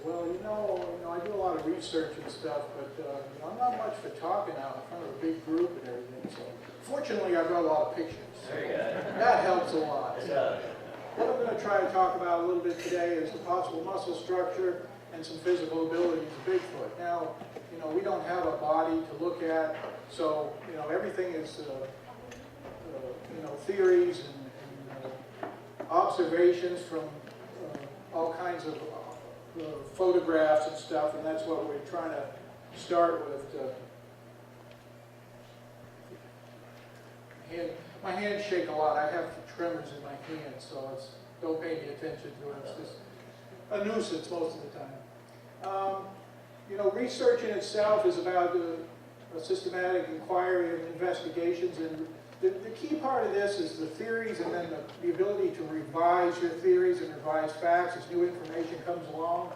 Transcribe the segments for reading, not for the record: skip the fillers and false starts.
well, I do a lot of research and stuff, but I'm not much for talking out in front of a big group and everything. So, fortunately, I've got a lot of pictures. Very good. That helps a lot. It does. What I'm going to try to talk about a little bit today is the possible muscle structure and some physical abilities of Bigfoot. Now, we don't have a body to look at, so everything is theories and observations from all kinds of photographs and stuff, and that's what we're trying to start with. My hands shake a lot. I have tremors in my hands, so don't pay any attention to it. It's just a nuisance most of the time. Research in itself is about a systematic inquiry and investigations, and the key part of this is the theories, and then the ability to revise your theories and revise facts as new information comes along.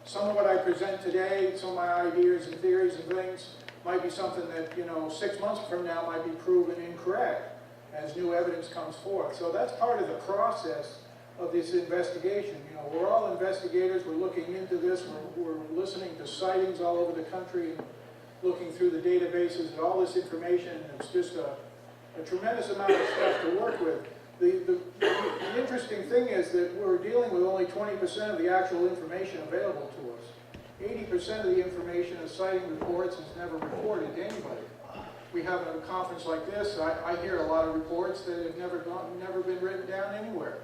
Some of what I present today, some of my ideas and theories and things, might be something that 6 months from now might be proven incorrect as new evidence comes forth. So that's part of the process of this investigation. We're all investigators. We're looking into this. We're listening to sightings all over the country and looking through the databases and all this information. And it's just a tremendous amount of stuff to work with. The interesting thing is that we're dealing with only 20% of the actual information available to us. 80% of the information in sighting reports is never reported to anybody. We have a conference like this. I hear a lot of reports that have never been written down anywhere.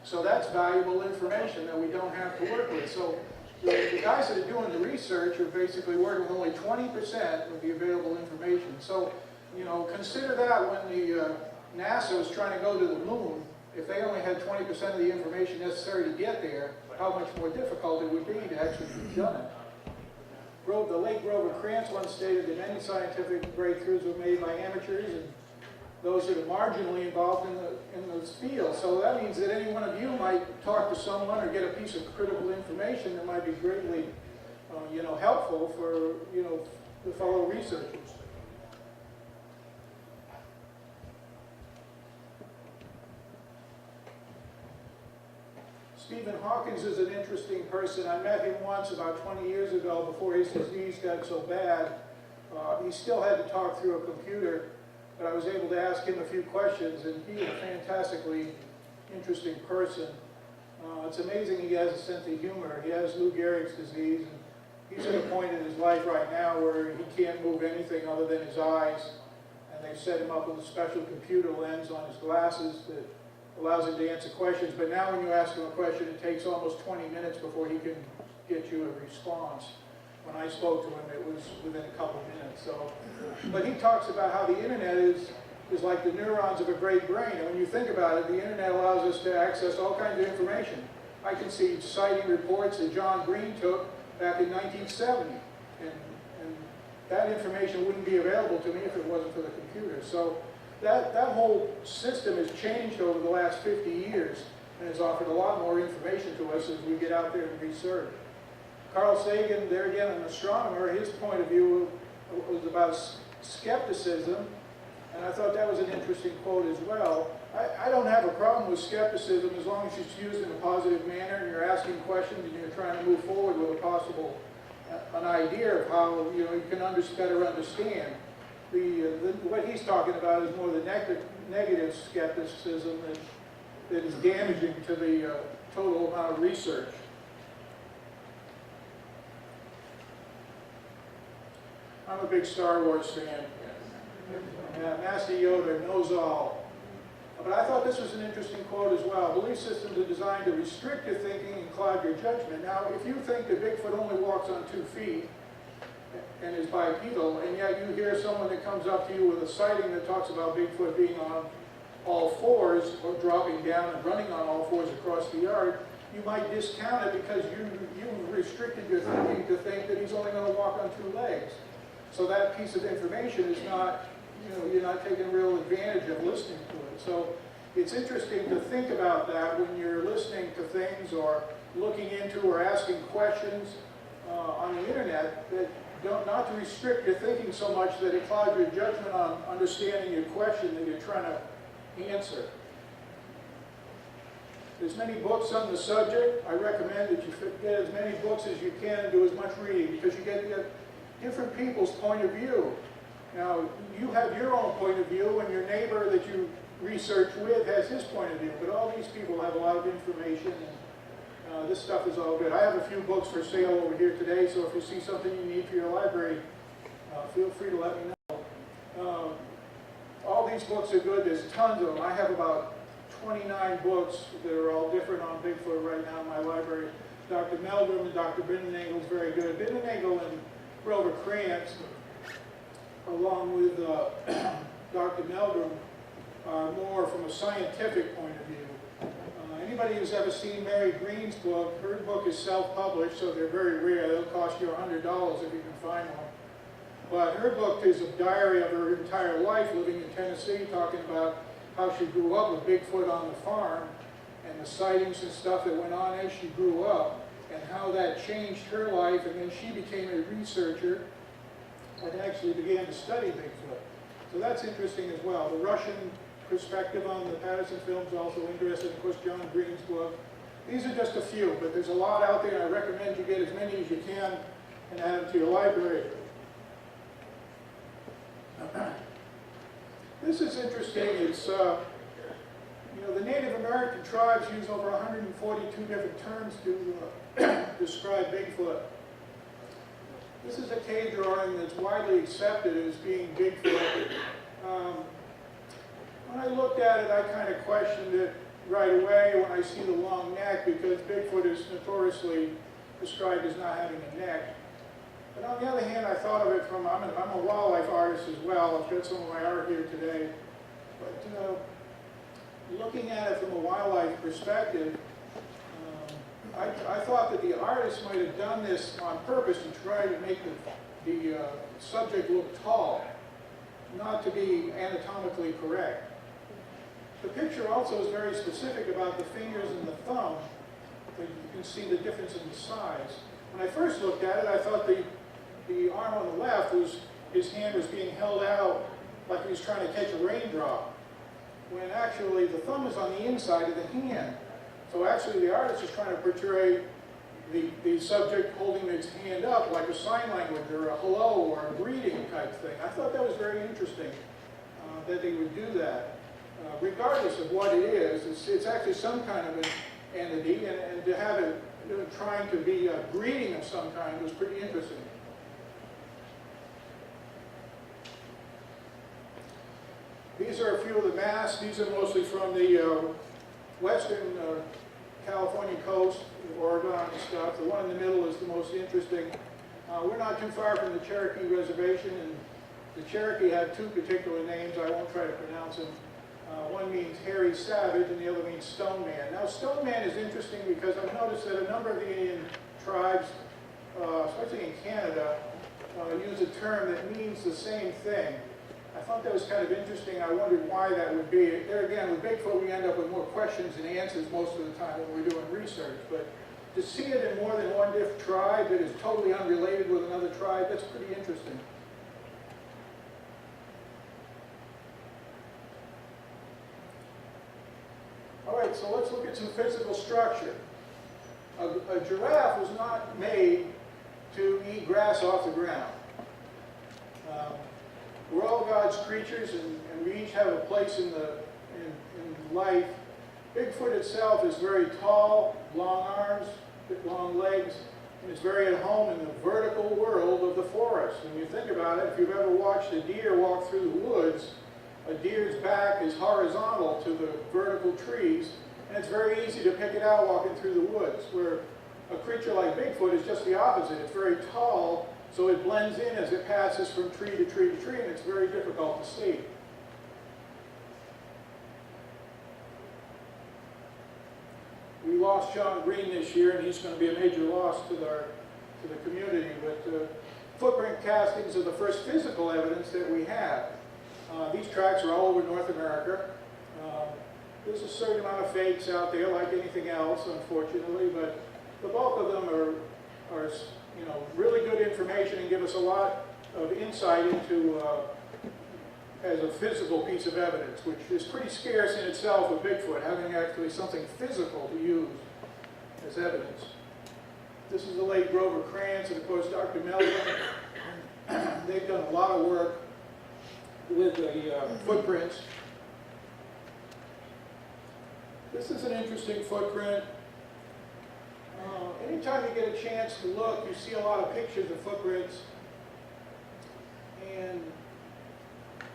So that's valuable information that we don't have to work with. So the guys that are doing the research are basically working with only 20% of the available information. So, consider that when the NASA was trying to go to the moon, if they only had 20% of the information necessary to get there, how much more difficult it would be to actually have done it. The late Grover Krantz once stated that many scientific breakthroughs were made by amateurs and those that are marginally involved in this field. So that means that any one of you might talk to someone or get a piece of critical information that might be greatly, helpful for, the fellow researchers. Stephen Hawkins is an interesting person. I met him once about 20 years ago before his disease got so bad. He still had to talk through a computer, but I was able to ask him a few questions, and he's a fantastically interesting person. It's amazing he has a sense of humor. He has Lou Gehrig's disease, and he's at a point in his life right now where he can't move anything other than his eyes, and they've set him up with a special computer lens on his glasses that allows him to answer questions. But now when you ask him a question, it takes almost 20 minutes before he can get you a response. When I spoke to him, it was within a couple minutes. But he talks about how the internet is like the neurons of a great brain. And when you think about it, the internet allows us to access all kinds of information. I can see sighting reports that John Green took back in 1970. And that information wouldn't be available to me if it wasn't for the computer. So that whole system has changed over the last 50 years and has offered a lot more information to us as we get out there and research. Carl Sagan, there again, an astronomer, his point of view was about skepticism, and I thought that was an interesting quote as well. I don't have a problem with skepticism as long as it's used in a positive manner and you're asking questions and you're trying to move forward with an idea of how you can better understand. What he's talking about is more the negative skepticism that is damaging to the total amount of research. I'm a big Star Wars fan. Master Yoda knows all. But I thought this was an interesting quote as well. Belief systems are designed to restrict your thinking and cloud your judgment. Now, if you think that Bigfoot only walks on 2 feet and is bipedal, and yet you hear someone that comes up to you with a sighting that talks about Bigfoot being on all fours or dropping down and running on all fours across the yard, you might discount it because you restricted your thinking to think that he's only going to walk on 2 legs. So that piece of information is not, you're not taking real advantage of listening to it. So it's interesting to think about that when you're listening to things or looking into or asking questions on the internet, that not to restrict your thinking so much that it clouds your judgment on understanding your question that you're trying to answer. There's many books on the subject. I recommend that you get as many books as you can and do as much reading because you get different people's point of view. Now, you have your own point of view and your neighbor that you research with has his point of view, but all these people have a lot of information and this stuff is all good. I have a few books for sale over here today, so if you see something you need for your library, feel free to let me know. All these books are good. There's tons of them. I have about 29 books that are all different on Bigfoot right now in my library. Dr. Meldrum and Dr. Binnenagel is very good. Binnenagel and Grover Krantz, along with Dr. Meldrum, are more from a scientific point of view. Anybody who's ever seen Mary Green's book, her book is self-published, so they're very rare. They'll cost you $100 if you can find one. But her book is a diary of her entire life living in Tennessee, talking about how she grew up with Bigfoot on the farm and the sightings and stuff that went on as she grew up and how that changed her life, and then she became a researcher and actually began to study Bigfoot. So that's interesting as well. The Russian perspective on the Patterson film is also interesting. Of course, John Green's book. These are just a few, but there's a lot out there. I recommend you get as many as you can and add them to your library. This is interesting. It's, the Native American tribes use over 142 different terms to describe Bigfoot. This is a cave drawing that's widely accepted as being Bigfoot. When I looked at it, I kind of questioned it right away when I see the long neck, because Bigfoot is notoriously described as not having a neck. But on the other hand, I thought of it from, I'm a wildlife artist as well. I've got some of my art here today. But looking at it from a wildlife perspective, I thought that the artist might have done this on purpose to try to make the subject look tall, not to be anatomically correct. The picture also is very specific about the fingers and the thumb. You can see the difference in the size. When I first looked at it, I thought the arm on the left his hand was being held out like he was trying to catch a raindrop, when actually the thumb is on the inside of the hand. So actually the artist is trying to portray the subject holding its hand up like a sign language or a hello or a greeting type thing. I thought that was very interesting that they would do that. Regardless of what it is, it's actually some kind of an entity, and to have it trying to be a greeting of some kind was pretty interesting. These are a few of the masks. These are mostly from the western California coast, Oregon and stuff. The one in the middle is the most interesting. We're not too far from the Cherokee Reservation, and the Cherokee have two particular names. I won't try to pronounce them. One means hairy savage, and the other means stone man. Now, stone man is interesting because I've noticed that a number of the Indian tribes, especially in Canada, use a term that means the same thing. I thought that was kind of interesting. I wondered why that would be. There again, with Bigfoot, we end up with more questions than answers most of the time when we're doing research. But to see it in more than one different tribe that is totally unrelated with another tribe, that's pretty interesting. All right, so let's look at some physical structure. A giraffe was not made to eat grass off the ground. We're all God's creatures, and we each have a place in life. Bigfoot itself is very tall, long arms, long legs, and it's very at home in the vertical world of the forest. When you think about it, if you've ever watched a deer walk through the woods, a deer's back is horizontal to the vertical trees, and it's very easy to pick it out walking through the woods, where a creature like Bigfoot is just the opposite. It's very tall, so it blends in as it passes from tree to tree to tree, and it's very difficult to see. We lost John Green this year, and he's going to be a major loss to the community, but footprint castings are the first physical evidence that we have. These tracks are all over North America. There's a certain amount of fakes out there, like anything else, unfortunately, but the bulk of them are really good information and give us a lot of insight into as a physical piece of evidence, which is pretty scarce in itself with Bigfoot, having actually something physical to use as evidence. This is the late Grover Krantz, and of course Dr. Meldrum. They've done a lot of work with the footprints. This is an interesting footprint. Anytime you get a chance to look, you see a lot of pictures of footprints. And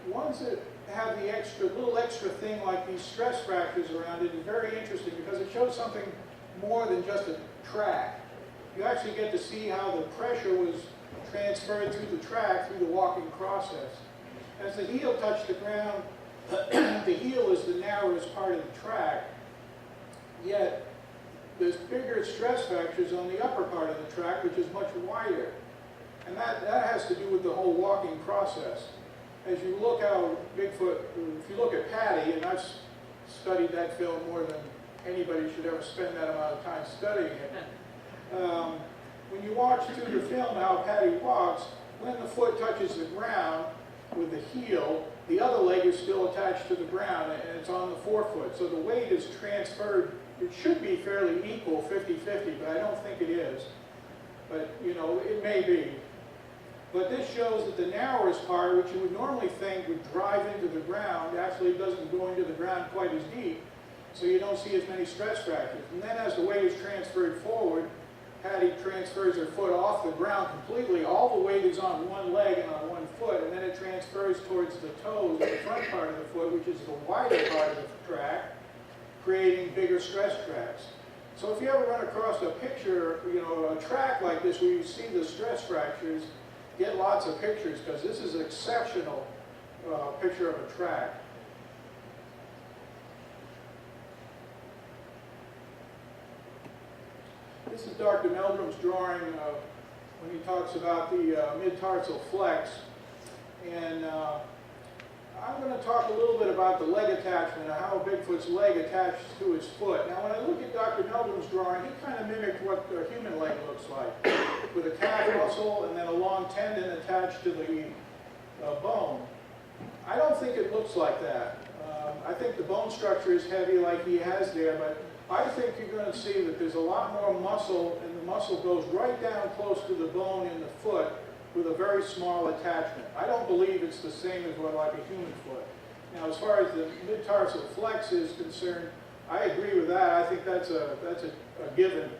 ones that have the little extra thing like these stress fractures around it is very interesting because it shows something more than just a track. You actually get to see how the pressure was transferred through the track through the walking process. As the heel touched the ground, the heel is the narrowest part of the track, yet there's bigger stress fractures on the upper part of the track, which is much wider. And that has to do with the whole walking process. As you look how Bigfoot, if you look at Patty, and I've studied that film more than anybody should ever spend that amount of time studying it. When you watch through the film how Patty walks, when the foot touches the ground with the heel, the other leg is still attached to the ground and it's on the forefoot. So the weight is transferred. It should be fairly equal, 50-50, but I don't think it is. But, you know, it may be. But this shows that the narrowest part, which you would normally think would drive into the ground, actually doesn't go into the ground quite as deep, so you don't see as many stress fractures. And then as the weight is transferred forward, Patty transfers her foot off the ground completely. All the weight is on one leg and on one foot, and then it transfers towards the toes, the front part of the foot, which is the wider part of the track, creating bigger stress tracks. So if you ever run across a picture, you know, a track like this where you see the stress fractures, get lots of pictures because this is an exceptional picture of a track. This is Dr. Meldrum's drawing when he talks about the mid-tarsal flex. And I'm going to talk a little bit about the leg attachment and how Bigfoot's leg attaches to his foot. Now, when I look at Dr. Meldrum's drawing, he kind of mimicked what a human leg looks like, with a calf muscle and then a long tendon attached to the bone. I don't think it looks like that. I think the bone structure is heavy like he has there, but I think you're going to see that there's a lot more muscle, and the muscle goes right down close to the bone in the foot with a very small attachment. I don't believe it's the same as what like a human foot. Now, as far as the mid-tarsal flex is concerned, I agree with that. I think that's a given,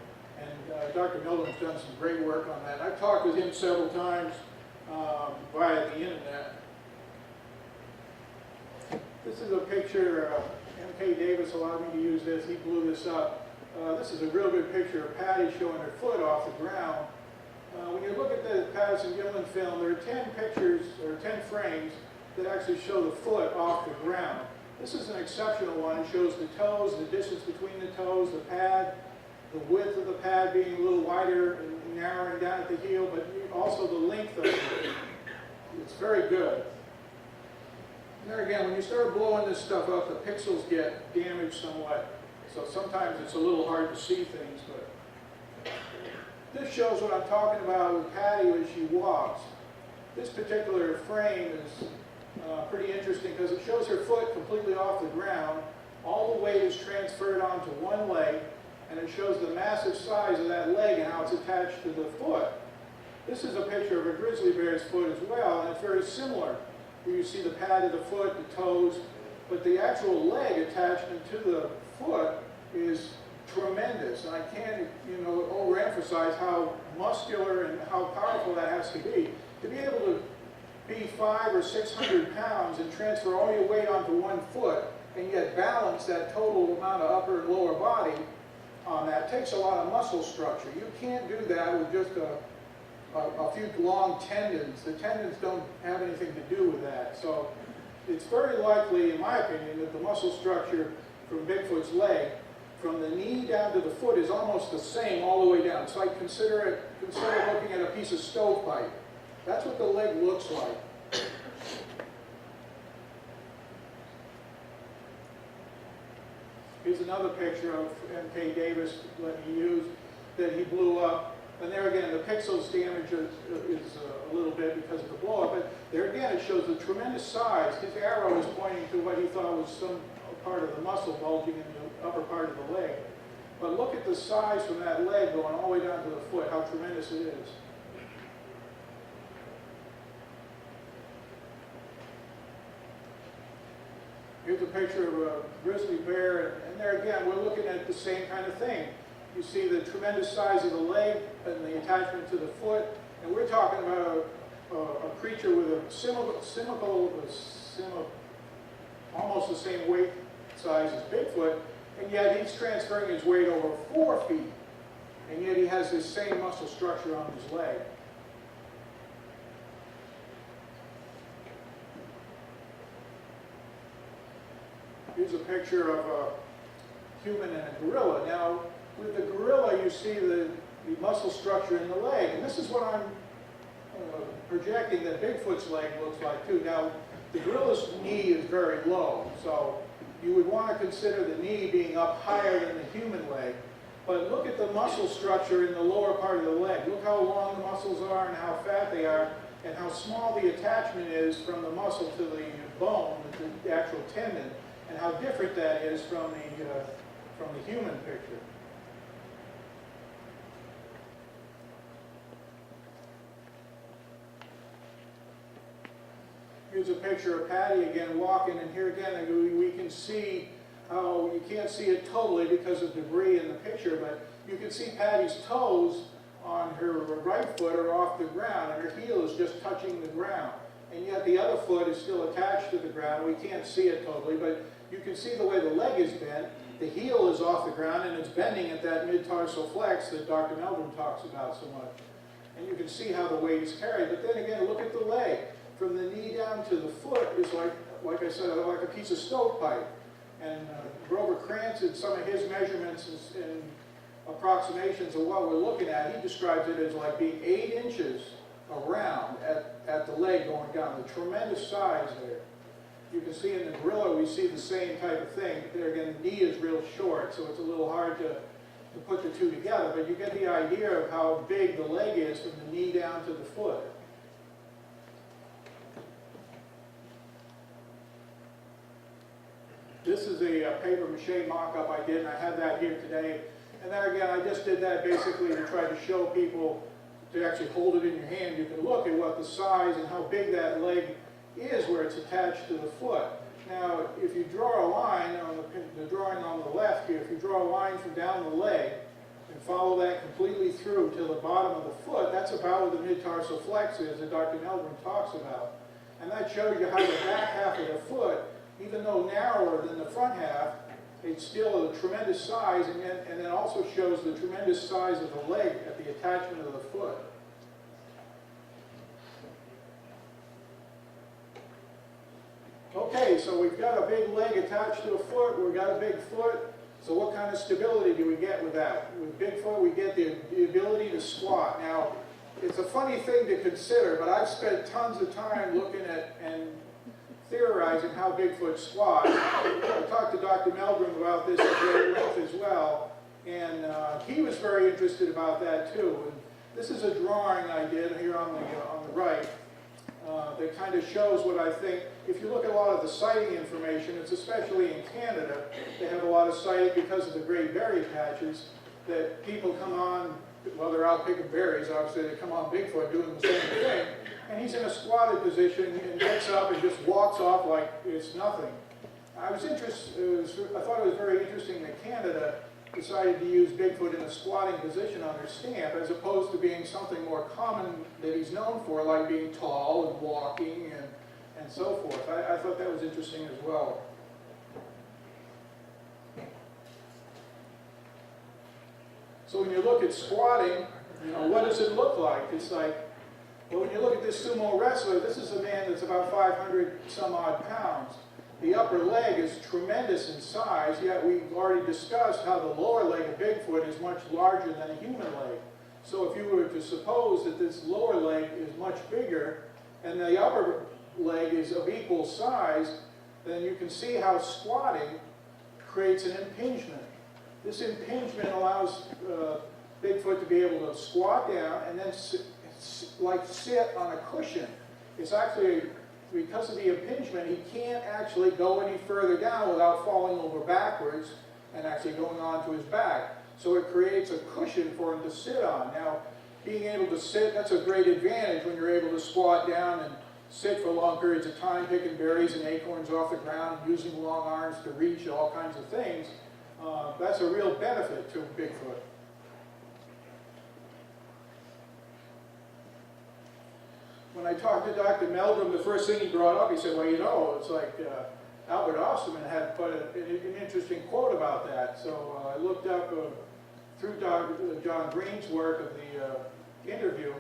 and Dr. Meldrum's done some great work on that. I've talked with him several times via the internet. This is a picture. M.K. Davis allowed me to use this. He blew this up. This is a real good picture of Patty showing her foot off the ground. When you look at the Patterson-Gimlin film, there are 10 pictures, or 10 frames, that actually show the foot off the ground. This is an exceptional one. It shows the toes, the distance between the toes, the pad, the width of the pad being a little wider and narrowing down at the heel, but also the length of it. It's very good. And there again, when you start blowing this stuff up, the pixels get damaged somewhat. So sometimes it's a little hard to see things, but this shows what I'm talking about with Patty as she walks. This particular frame is pretty interesting because it shows her foot completely off the ground. All the weight is transferred onto one leg, and it shows the massive size of that leg and how it's attached to the foot. This is a picture of a grizzly bear's foot as well, and it's very similar. Where you see the pad of the foot, the toes, but the actual leg attachment to the foot is tremendous. And I can't, overemphasize how muscular and how powerful that has to be. To be able to be 500 or 600 pounds and transfer all your weight onto one foot and yet balance that total amount of upper and lower body on that takes a lot of muscle structure. You can't do that with just a few long tendons. The tendons don't have anything to do with that. So it's very likely, in my opinion, that the muscle structure from Bigfoot's leg, from the knee down to the foot, is almost the same all the way down. So I consider looking at a piece of stovepipe. That's what the leg looks like. Here's another picture of M.K. Davis that he used, that he blew up. And there again, the pixels damage is a little bit because of the blow-up, but there again, it shows the tremendous size. His arrow is pointing to what he thought was some part of the muscle bulging in the upper part of the leg. But look at the size from that leg going all the way down to the foot, how tremendous it is. Here's a picture of a grizzly bear, and there again, we're looking at the same kind of thing. You see the tremendous size of the leg and the attachment to the foot, and we're talking about a creature with almost the same weight size as Bigfoot, and yet he's transferring his weight over 4 feet, and yet he has this same muscle structure on his leg. Here's a picture of a human and a gorilla. Now, with the gorilla, you see the muscle structure in the leg, and this is what I'm projecting that Bigfoot's leg looks like too. Now, the gorilla's knee is very low, so you would want to consider the knee being up higher than the human leg. But look at the muscle structure in the lower part of the leg. Look how long the muscles are and how fat they are, and how small the attachment is from the muscle to the bone, the actual tendon, and how different that is from the human picture. Here's a picture of Patty again walking, and here again we can see how you can't see it totally because of debris in the picture, but you can see Patty's toes on her right foot are off the ground, and her heel is just touching the ground. And yet the other foot is still attached to the ground. We can't see it totally, but you can see the way the leg is bent. The heel is off the ground, and it's bending at that mid-tarsal flex that Dr. Meldrum talks about so much. And you can see how the weight is carried. But then again, look at the leg. From the knee down to the foot is like I said, like a piece of stovepipe. And Grover Krantz, in some of his measurements and approximations of what we're looking at, he describes it as like being 8 inches around at the leg going down. The tremendous size there. You can see in the gorilla, we see the same type of thing. There again, the knee is real short, so it's a little hard to put the two together, but you get the idea of how big the leg is from the knee down to the foot. This is a paper mache mock-up I did, and I have that here today. And there again, I just did that basically to try to show people, to actually hold it in your hand, you can look at what the size and how big that leg is where it's attached to the foot. Now, if you draw a line on the drawing on the left here, if you draw a line from down the leg and follow that completely through to the bottom of the foot, that's about where the mid-tarsal flex is that Dr. Meldrum talks about. And that shows you how the back half of the foot, even though narrower than the front half, it's still a tremendous size, and then also shows the tremendous size of the leg at the attachment of the foot. Okay, so we've got a big leg attached to a foot, we've got a big foot, so what kind of stability do we get with that? With Bigfoot, we get the ability to squat. Now, it's a funny thing to consider, but I've spent tons of time looking at and theorizing how Bigfoot squats. I talked to Dr. Meldrum about this at great length as well, and he was very interested about that too. And this is a drawing I did here on the right that kind of shows what I think. If you look at a lot of the sighting information, it's especially in Canada, they have a lot of sighting because of the great berry patches that people come on, well, they're out picking berries, obviously they come on Bigfoot doing the same thing. And he's in a squatted position and gets up and just walks off like it's nothing. I thought it was very interesting that Canada decided to use Bigfoot in a squatting position on their stamp as opposed to being something more common that he's known for, like being tall and walking and so forth. I thought that was interesting as well. So when you look at squatting, what does it look like? It's like, well, when you look at this sumo wrestler, this is a man that's about 500 some odd pounds. The upper leg is tremendous in size, yet we've already discussed how the lower leg of Bigfoot is much larger than a human leg. So if you were to suppose that this lower leg is much bigger and the upper leg is of equal size, then you can see how squatting creates an impingement. This impingement allows Bigfoot to be able to squat down and then sit on a cushion. It's actually, because of the impingement, he can't actually go any further down without falling over backwards and actually going onto his back. So it creates a cushion for him to sit on. Now, being able to sit, that's a great advantage when you're able to squat down and sit for long periods of time, picking berries and acorns off the ground, using long arms to reach all kinds of things. That's a real benefit to Bigfoot. When I talked to Dr. Meldrum, the first thing he brought up, he said, well, you know, it's like Albert Osterman had put an interesting quote about that. So I looked up through John Green's work of the interview,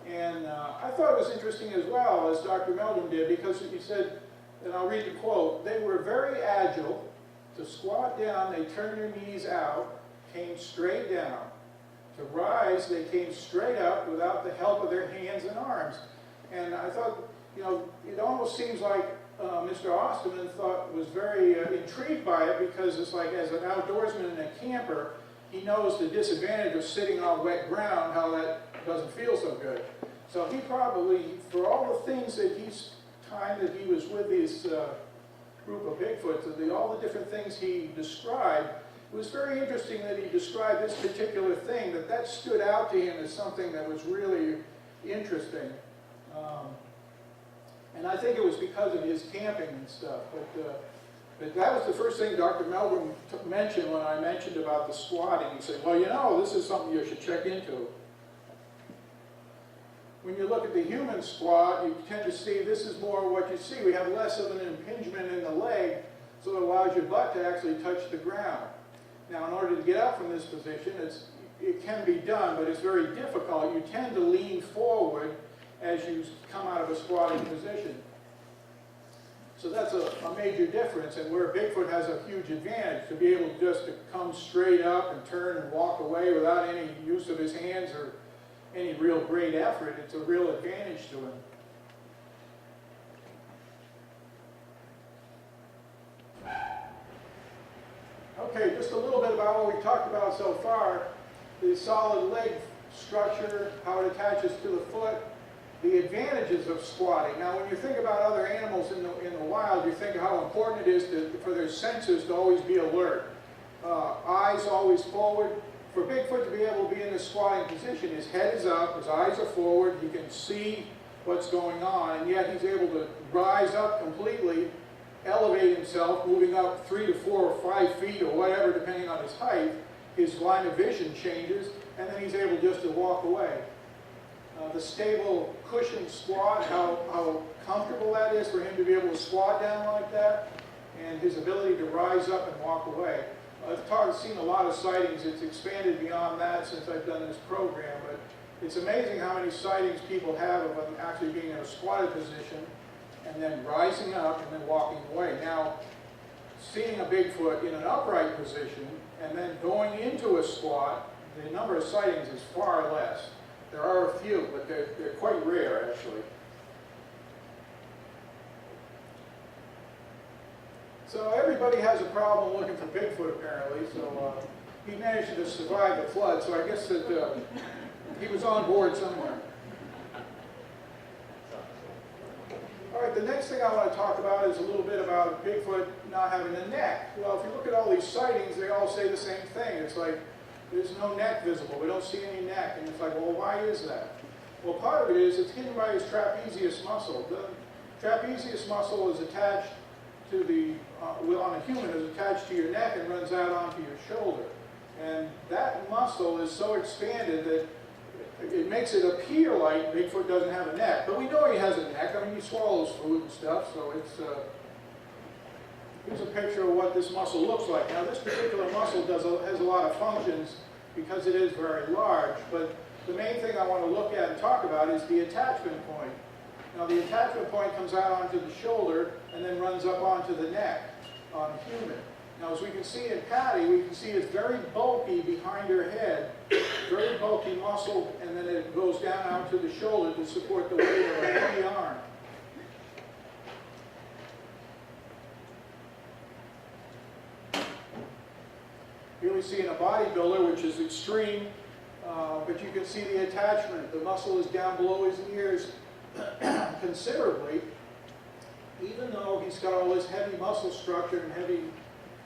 and I thought it was interesting as well, as Dr. Meldrum did, because he said, and I'll read the quote, they were very agile. To squat down, they turned their knees out, came straight down. To rise, they came straight up without the help of their hands and arms. And I thought, you know, it almost seems like Mr. Osterman was very intrigued by it, because it's like, as an outdoorsman and a camper, he knows the disadvantage of sitting on wet ground, how that doesn't feel so good. So he probably, for all the things that time that he was with this group of Bigfoot, all the different things he described, it was very interesting that he described this particular thing, that stood out to him as something that was really interesting. And I think it was because of his camping and stuff. But that was the first thing Dr. Meldrum mentioned when I mentioned about the squatting. He said, well, you know, this is something you should check into. When you look at the human squat, you tend to see this is more what you see. We have less of an impingement in the leg, so it allows your butt to actually touch the ground. Now, in order to get up from this position, it can be done, but it's very difficult. You tend to lean forward as you come out of a squatting position. So that's a major difference, and where Bigfoot has a huge advantage, to be able just to come straight up and turn and walk away without any use of his hands or any real great effort. It's a real advantage to him. Okay, just a little bit about what we've talked about so far. The solid leg structure, how it attaches to the foot, the advantages of squatting. Now, when you think about other animals in the wild, you think how important it is for their senses to always be alert. Eyes always forward. For Bigfoot to be able to be in this squatting position, his head is up, his eyes are forward, he can see what's going on, and yet he's able to rise up completely, elevate himself, moving up 3 to 4 or 5 feet or whatever, depending on his height. His line of vision changes, and then he's able just to walk away. The stable cushion squat, how comfortable that is for him to be able to squat down like that, and his ability to rise up and walk away. I've seen a lot of sightings. It's expanded beyond that since I've done this program, but it's amazing how many sightings people have of them actually being in a squatted position and then rising up and then walking away. Now, seeing a Bigfoot in an upright position and then going into a squat, the number of sightings is far less. There are a few, but they're quite rare, actually. So everybody has a problem looking for Bigfoot, apparently. So he managed to survive the flood, so I guess that he was on board somewhere. All right, the next thing I want to talk about is a little bit about Bigfoot not having a neck. Well, if you look at all these sightings, they all say the same thing. It's like, there's no neck visible. We don't see any neck. And it's like, well, why is that? Well, part of it is it's hidden by his trapezius muscle. The trapezius muscle is attached to on a human, is attached to your neck and runs out onto your shoulder. And that muscle is so expanded that it makes it appear like Bigfoot doesn't have a neck. But we know he has a neck. I mean, he swallows food and stuff, so it's... Here's a picture of what this muscle looks like. Now, this particular muscle has a lot of functions because it is very large, but the main thing I want to look at and talk about is the attachment point. Now, the attachment point comes out onto the shoulder and then runs up onto the neck on a human. Now, as we can see in Patty, we can see it's very bulky behind her head, very bulky muscle, and then it goes down onto the shoulder to support the weight of a heavy arm. Here we see in a bodybuilder, which is extreme, but you can see the attachment. The muscle is down below his ears considerably, even though he's got all this heavy muscle structure and heavy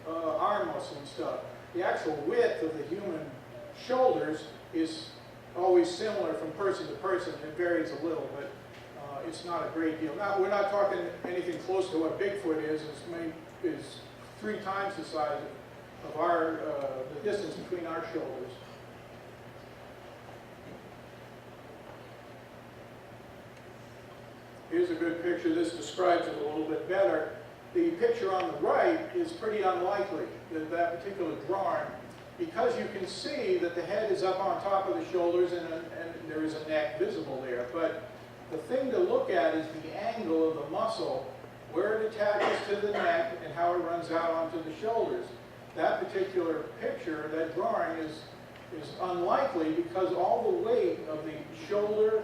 arm muscle and stuff. The actual width of the human shoulders is always similar from person to person. It varies a little, but it's not a great deal. Now, we're not talking anything close to what Bigfoot is. It's 3 times the size of our, the distance between our shoulders. Here's a good picture. This describes it a little bit better. The picture on the right is pretty unlikely, that particular drawing, because you can see that the head is up on top of the shoulders and there is a neck visible there. But the thing to look at is the angle of the muscle, where it attaches to the neck and how it runs out onto the shoulders. That particular picture, that drawing, is unlikely because all the weight of the shoulder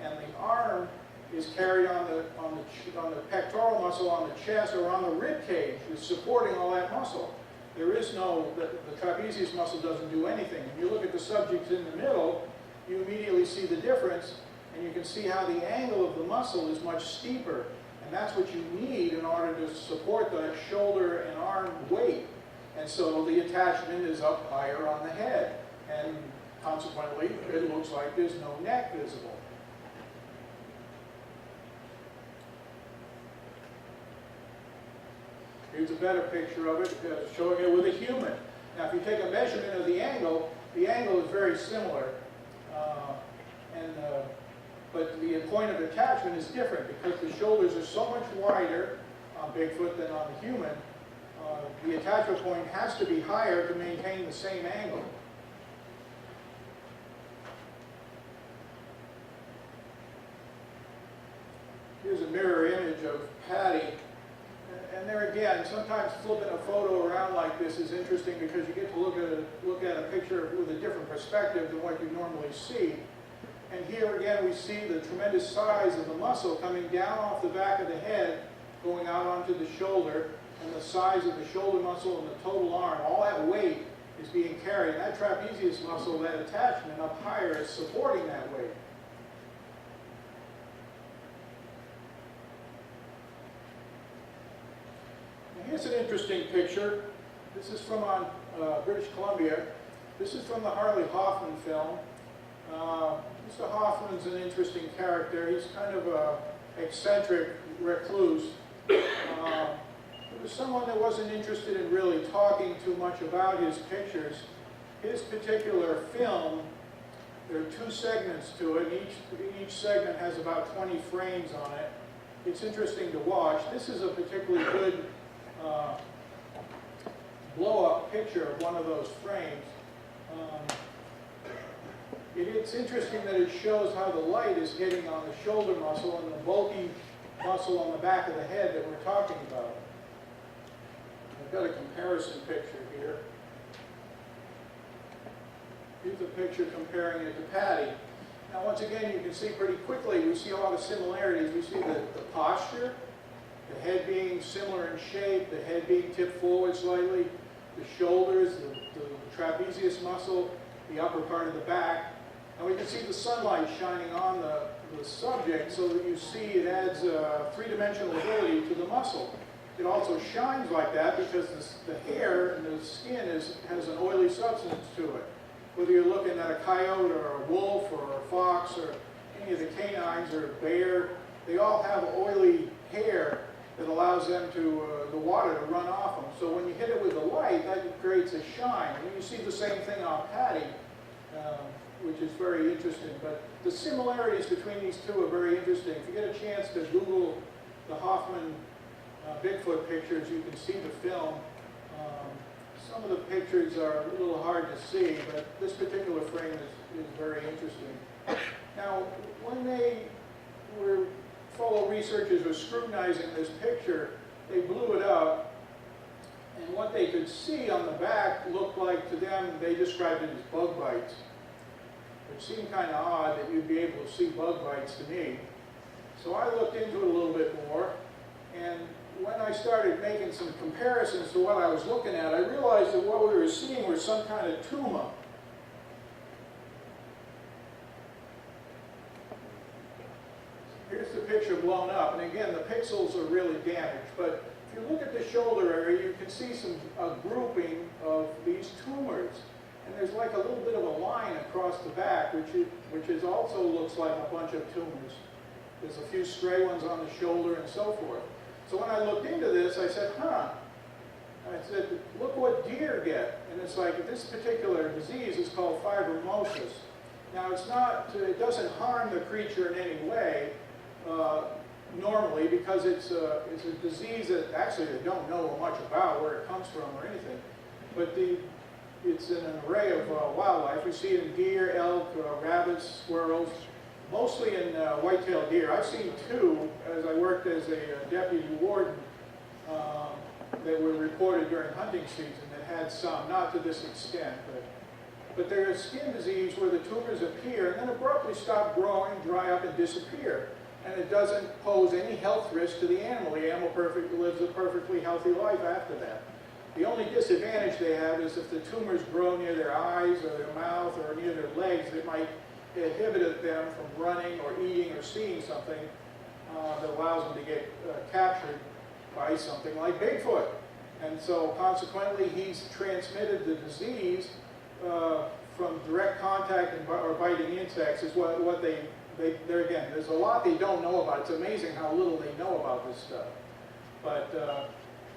and the arm is carried on the pectoral muscle on the chest or on the rib cage. It's supporting all that muscle. There is no, the trapezius muscle doesn't do anything. If you look at the subject in the middle, you immediately see the difference, and you can see how the angle of the muscle is much steeper. And that's what you need in order to support the shoulder and arm weight. And so the attachment is up higher on the head. And consequently, it looks like there's no neck visible. Here's a better picture of it, showing it with a human. Now, if you take a measurement of the angle is very similar. But the point of attachment is different because the shoulders are so much wider on Bigfoot than on the human. The attachment point has to be higher to maintain the same angle. Here's a mirror image of Patty. And there again, sometimes flipping a photo around like this is interesting because you get to look at a picture with a different perspective than what you normally see. And here again we see the tremendous size of the muscle coming down off the back of the head, going out onto the shoulder, and the size of the shoulder muscle and the total arm. All that weight is being carried. And that trapezius muscle, that attachment up higher, is supporting that weight. Here's an interesting picture. This is from British Columbia. This is from the Harley Hoffman film. Mr. Hoffman's an interesting character. He's kind of an eccentric recluse. He was someone that wasn't interested in really talking too much about his pictures. His particular film, there are 2 segments to it. Each segment has about 20 frames on it. It's interesting to watch. This is a particularly good blow-up picture of one of those frames. It's interesting that it shows how the light is hitting on the shoulder muscle and the bulky muscle on the back of the head that we're talking about. I've got a comparison picture here. Here's a picture comparing it to Patty. Now once again, you can see pretty quickly, we see a lot of similarities. We see the posture, the head being similar in shape, the head being tipped forward slightly, the shoulders, the trapezius muscle, the upper part of the back. And we can see the sunlight shining on the subject so that you see it adds three-dimensional ability to the muscle. It also shines like that because the hair and the skin has an oily substance to it. Whether you're looking at a coyote or a wolf or a fox or any of the canines or a bear, they all have oily hair that allows them to, the water to run off them. So when you hit it with the light, that creates a shine. And you see the same thing on Patty, which is very interesting. But the similarities between these two are very interesting. If you get a chance to Google the Hoffman Bigfoot pictures, you can see the film. Some of the pictures are a little hard to see, but this particular frame is very interesting. Now, when fellow researchers were scrutinizing this picture, they blew it up, and what they could see on the back looked like, to them, they described it as bug bites. It seemed kind of odd that you'd be able to see bug bites to me. So I looked into it a little bit more, and when I started making some comparisons to what I was looking at, I realized that what we were seeing was some kind of tumor. picture blown up, and again, the pixels are really damaged, but if you look at the shoulder area, you can see a grouping of these tumors. And there's like a little bit of a line across the back, which also looks like a bunch of tumors. There's a few stray ones on the shoulder and so forth. So when I looked into this, I said, I said, look what deer get. And it's like, this particular disease is called fibromosis. Now it doesn't harm the creature in any way, normally, because it's a disease that actually they don't know much about where it comes from or anything. But it's in an array of wildlife. We see it in deer, elk, rabbits, squirrels, mostly in white-tailed deer. I've seen two as I worked as a deputy warden that were reported during hunting season that had some, not to this extent, but they're a skin disease where the tumors appear and then abruptly stop growing, dry up, and disappear. And it doesn't pose any health risk to the animal. The animal lives a perfectly healthy life after that. The only disadvantage they have is if the tumors grow near their eyes or their mouth or near their legs, it might inhibit them from running or eating or seeing something that allows them to get captured by something like Bigfoot. And so consequently, he's transmitted the disease from direct contact or biting insects is what they're again, there's a lot they don't know about. It's amazing how little they know about this stuff. But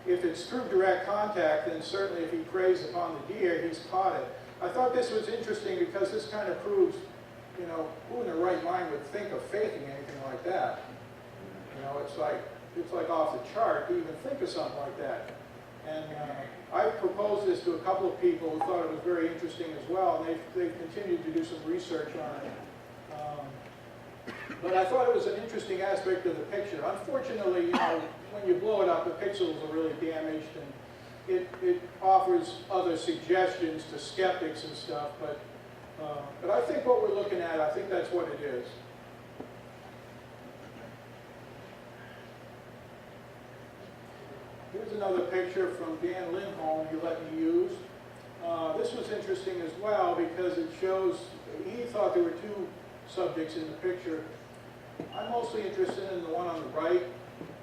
if it's through direct contact, then certainly if he preys upon the deer, he's caught it. I thought this was interesting because this kind of proves, who in their right mind would think of faking anything like that? It's like off the chart to even think of something like that. And I've proposed this to a couple of people who thought it was very interesting as well, and they've continued to do some research on it. But I thought it was an interesting aspect of the picture. Unfortunately, when you blow it up, the pixels are really damaged, and it offers other suggestions to skeptics and stuff. But I think what we're looking at, I think that's what it is. Here's another picture from Dan Lindholm you let me use. This was interesting as well because it shows, he thought there were two subjects in the picture. I'm mostly interested in the one on the right.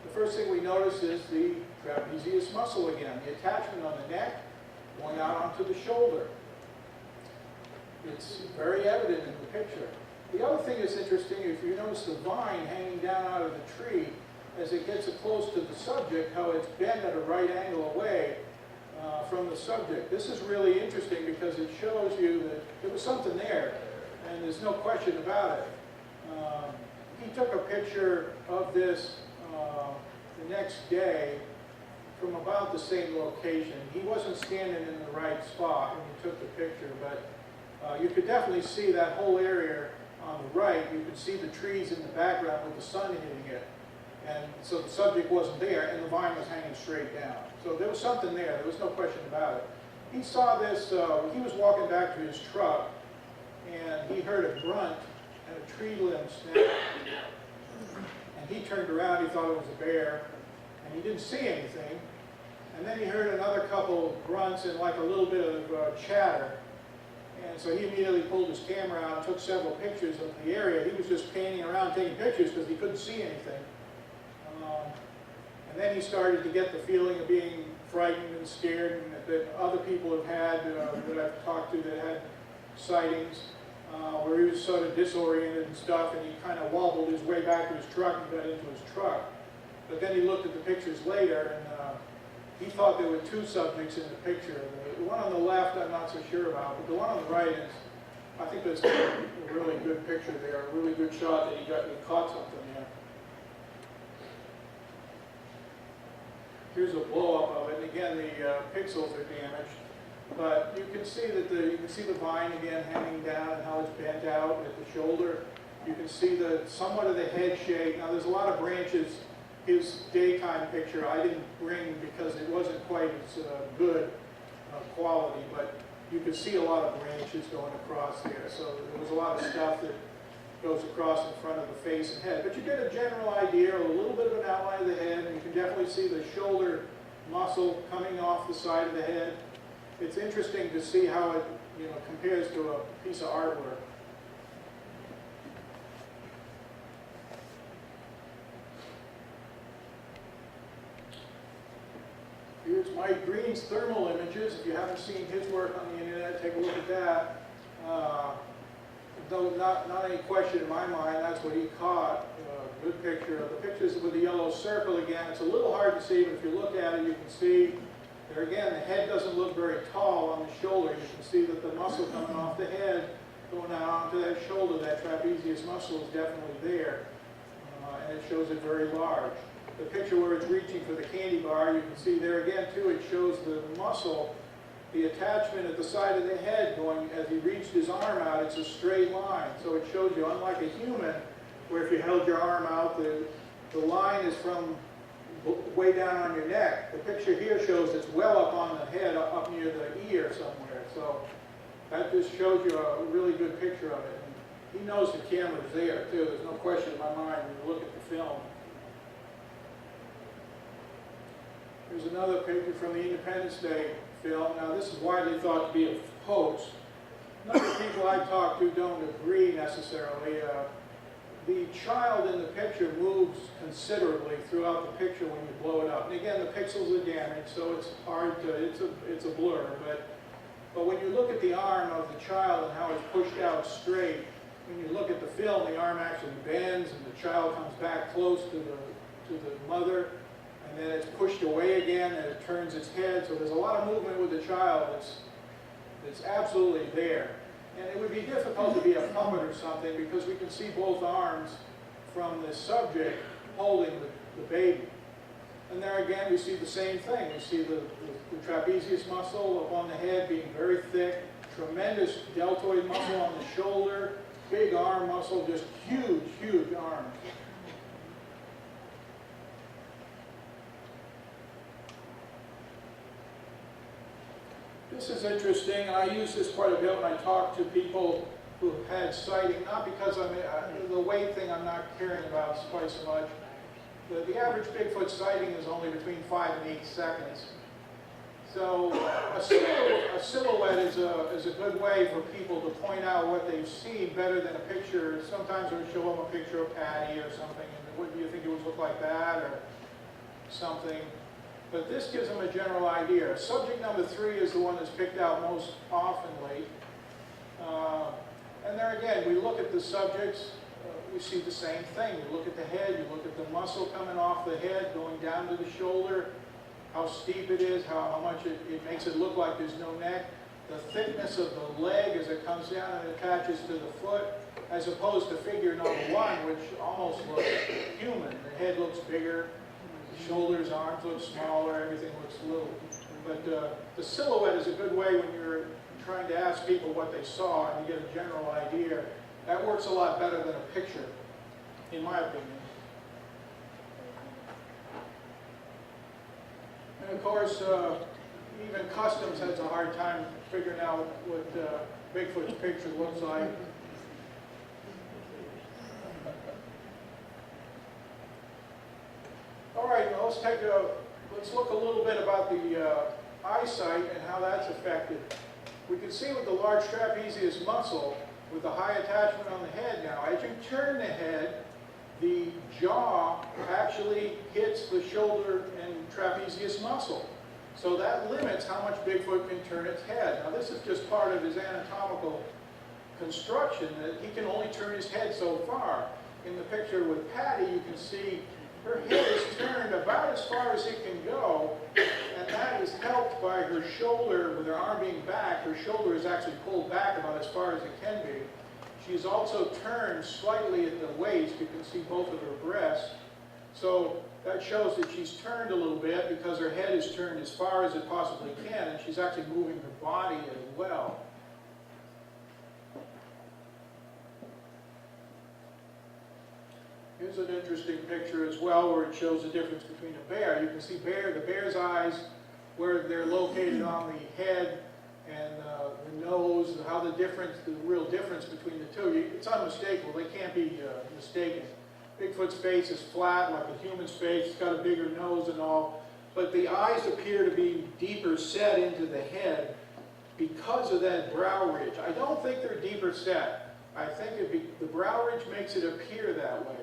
The first thing we notice is the trapezius muscle again, the attachment on the neck going out onto the shoulder. It's very evident in the picture. The other thing that's interesting, if you notice the vine hanging down out of the tree, as it gets close to the subject, how it's bent at a right angle away from the subject. This is really interesting because it shows you that there was something there, and there's no question about it. He took a picture of this the next day from about the same location. He wasn't standing in the right spot when he took the picture, but you could definitely see that whole area on the right. You could see the trees in the background with the sun hitting it. And so the subject wasn't there, and the vine was hanging straight down. So there was something there. There was no question about it. He saw this, he was walking back to his truck, and he heard a grunt, and a tree limb snapped. And he turned around, he thought it was a bear, and he didn't see anything. And then he heard another couple of grunts and like a little bit of chatter. And so he immediately pulled his camera out and took several pictures of the area. He was just panning around taking pictures because he couldn't see anything. And then he started to get the feeling of being frightened and scared, and that other people have had, that I've talked to that had sightings, where he was sort of disoriented and stuff, and he kind of wobbled his way back to his truck and got into his truck. But then he looked at the pictures later, and he thought there were two subjects in the picture. The one on the left I'm not so sure about, but the one on the right is, I think that's a really good picture there, a really good shot that he caught something there. Here's a blow-up of it, and again the pixels are damaged, but you can see that you can see the vine again hanging down and how it's bent out at the shoulder. You can see somewhat of the head shape. Now there's a lot of branches. His daytime picture I didn't bring because it wasn't quite as good quality, but you could see a lot of branches going across there. So there was a lot of stuff that goes across in front of the face and head. But you get a general idea, a little bit of an outline of the head, and you can definitely see the shoulder muscle coming off the side of the head. It's interesting to see how it compares to a piece of artwork. Mike Green's thermal images. If you haven't seen his work on the internet, take a look at that. Though not any question in my mind, that's what he caught. Good picture. The pictures with the yellow circle again, it's a little hard to see, but if you look at it, you can see there again, the head doesn't look very tall on the shoulder. You can see that the muscle coming off the head, going out onto that shoulder, that trapezius muscle is definitely there. And it shows it very large. The picture where it's reaching for the candy bar, you can see there again too, it shows the muscle, the attachment at the side of the head going, as he reached his arm out, it's a straight line. So it shows you, unlike a human, where if you held your arm out, the line is from way down on your neck. The picture here shows it's well up on the head, up near the ear somewhere. So that just shows you a really good picture of it. And he knows the camera's there too. There's no question in my mind when you look at the film. Here's another picture from the Independence Day film. Now this is widely thought to be a hoax. None of the people I talk to don't agree necessarily. The child in the picture moves considerably throughout the picture when you blow it up. And again, the pixels are damaged, so it's hard to, it's a blur. But when you look at the arm of the child and how it's pushed out straight, when you look at the film, the arm actually bends and the child comes back close to the mother, and then it's pushed away again and it turns its head. So there's a lot of movement with the child that's absolutely there. And it would be difficult to be a puppet or something because we can see both arms from the subject holding the baby. And there again, we see the same thing. We see the trapezius muscle up on the head being very thick, tremendous deltoid muscle on the shoulder, big arm muscle, just huge, huge arms. This is interesting, and I use this quite a bit when I talk to people who have had sighting, not because the weight thing I'm not caring about quite so much. The average Bigfoot sighting is only between 5 and 8 seconds. So a silhouette is a good way for people to point out what they've seen better than a picture. Sometimes we show them a picture of Patty or something, and what do you think it would look like that, or something. But this gives them a general idea. Subject number 3 is the one that's picked out most oftenly. And there again, we look at the subjects, we see the same thing. You look at the head, you look at the muscle coming off the head, going down to the shoulder, how steep it is, how much it makes it look like there's no neck, the thickness of the leg as it comes down and attaches to the foot, as opposed to figure number 1, which almost looks human. The head looks bigger. Shoulders, arms look smaller, everything looks little. But the silhouette is a good way when you're trying to ask people what they saw and you get a general idea. That works a lot better than a picture, in my opinion. And of course, even Customs has a hard time figuring out what Bigfoot's picture looks like. All right, now let's look a little bit about the eyesight and how that's affected. We can see with the large trapezius muscle, with the high attachment on the head now, as you turn the head, the jaw actually hits the shoulder and trapezius muscle. So that limits how much Bigfoot can turn its head. Now this is just part of his anatomical construction, that he can only turn his head so far. In the picture with Patty, you can see her head is turned about as far as it can go, and that is helped by her shoulder, with her arm being back. Her shoulder is actually pulled back about as far as it can be. She's also turned slightly at the waist. You can see both of her breasts. So that shows that she's turned a little bit because her head is turned as far as it possibly can, and she's actually moving her body as well. Here's an interesting picture as well where it shows the difference between a bear. You can see the bear's eyes, where they're located on the head and the nose, and how the real difference between the two. It's unmistakable. They can't be mistaken. Bigfoot's face is flat like a human's face. It's got a bigger nose and all. But the eyes appear to be deeper set into the head because of that brow ridge. I don't think they're deeper set. I think the brow ridge makes it appear that way.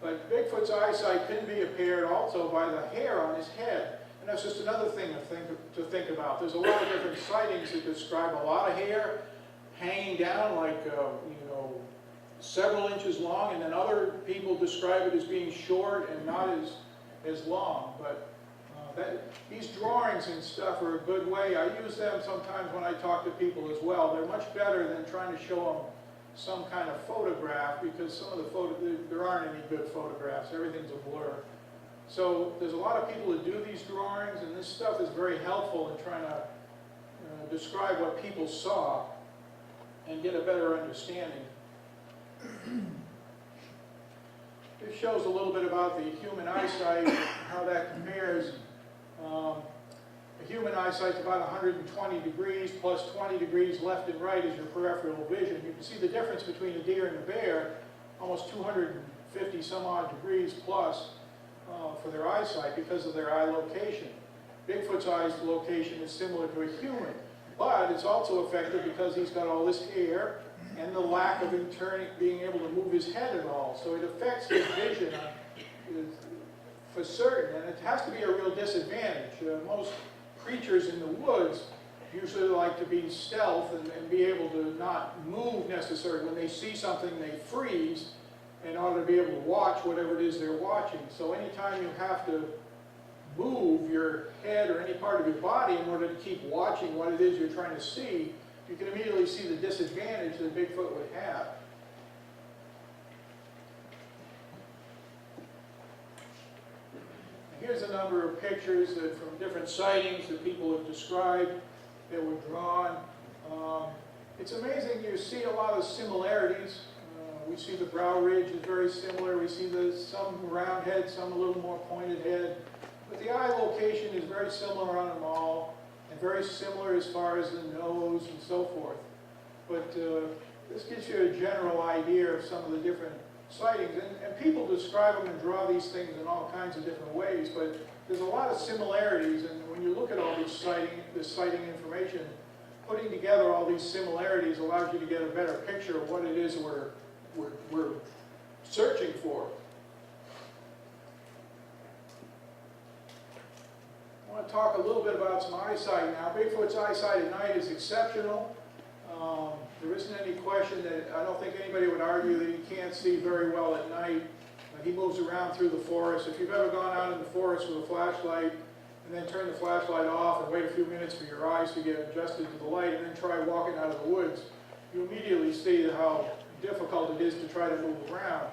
But Bigfoot's eyesight can be impaired also by the hair on his head. And that's just another thing to think about. There's a lot of different sightings that describe a lot of hair hanging down like, you know, several inches long, and then other people describe it as being short and not as long. But these drawings and stuff are a good way. I use them sometimes when I talk to people as well. They're much better than trying to show them some kind of photograph, because some of the there aren't any good photographs. Everything's a blur. So there's a lot of people that do these drawings, and this stuff is very helpful in trying to describe what people saw and get a better understanding. This shows a little bit about the human eyesight, how that compares. The human eyesight's about 120 degrees plus 20 degrees left and right is your peripheral vision. You can see the difference between a deer and a bear, almost 250 some odd degrees plus for their eyesight because of their eye location. Bigfoot's eye location is similar to a human, but it's also affected because he's got all this hair and the lack of him being able to move his head at all. So it affects his vision for certain, and it has to be a real disadvantage. Most creatures in the woods usually like to be stealth and be able to not move necessarily. When they see something, they freeze in order to be able to watch whatever it is they're watching. So anytime you have to move your head or any part of your body in order to keep watching what it is you're trying to see, you can immediately see the disadvantage that Bigfoot would have. Here's a number of pictures from different sightings that people have described that were drawn. It's amazing, you see a lot of similarities. We see the brow ridge is very similar. We see some round head, some a little more pointed head. But the eye location is very similar on them all, and very similar as far as the nose and so forth. But this gives you a general idea of some of the different sightings. And people describe them and draw these things in all kinds of different ways, but there's a lot of similarities, and when you look at all this sighting information, putting together all these similarities allows you to get a better picture of what it is we're searching for. I want to talk a little bit about some eyesight now. Bigfoot's eyesight at night is exceptional. There isn't any question that I don't think anybody would argue that he can't see very well at night. He moves around through the forest. If you've ever gone out in the forest with a flashlight and then turn the flashlight off and wait a few minutes for your eyes to get adjusted to the light and then try walking out of the woods, you immediately see how difficult it is to try to move around.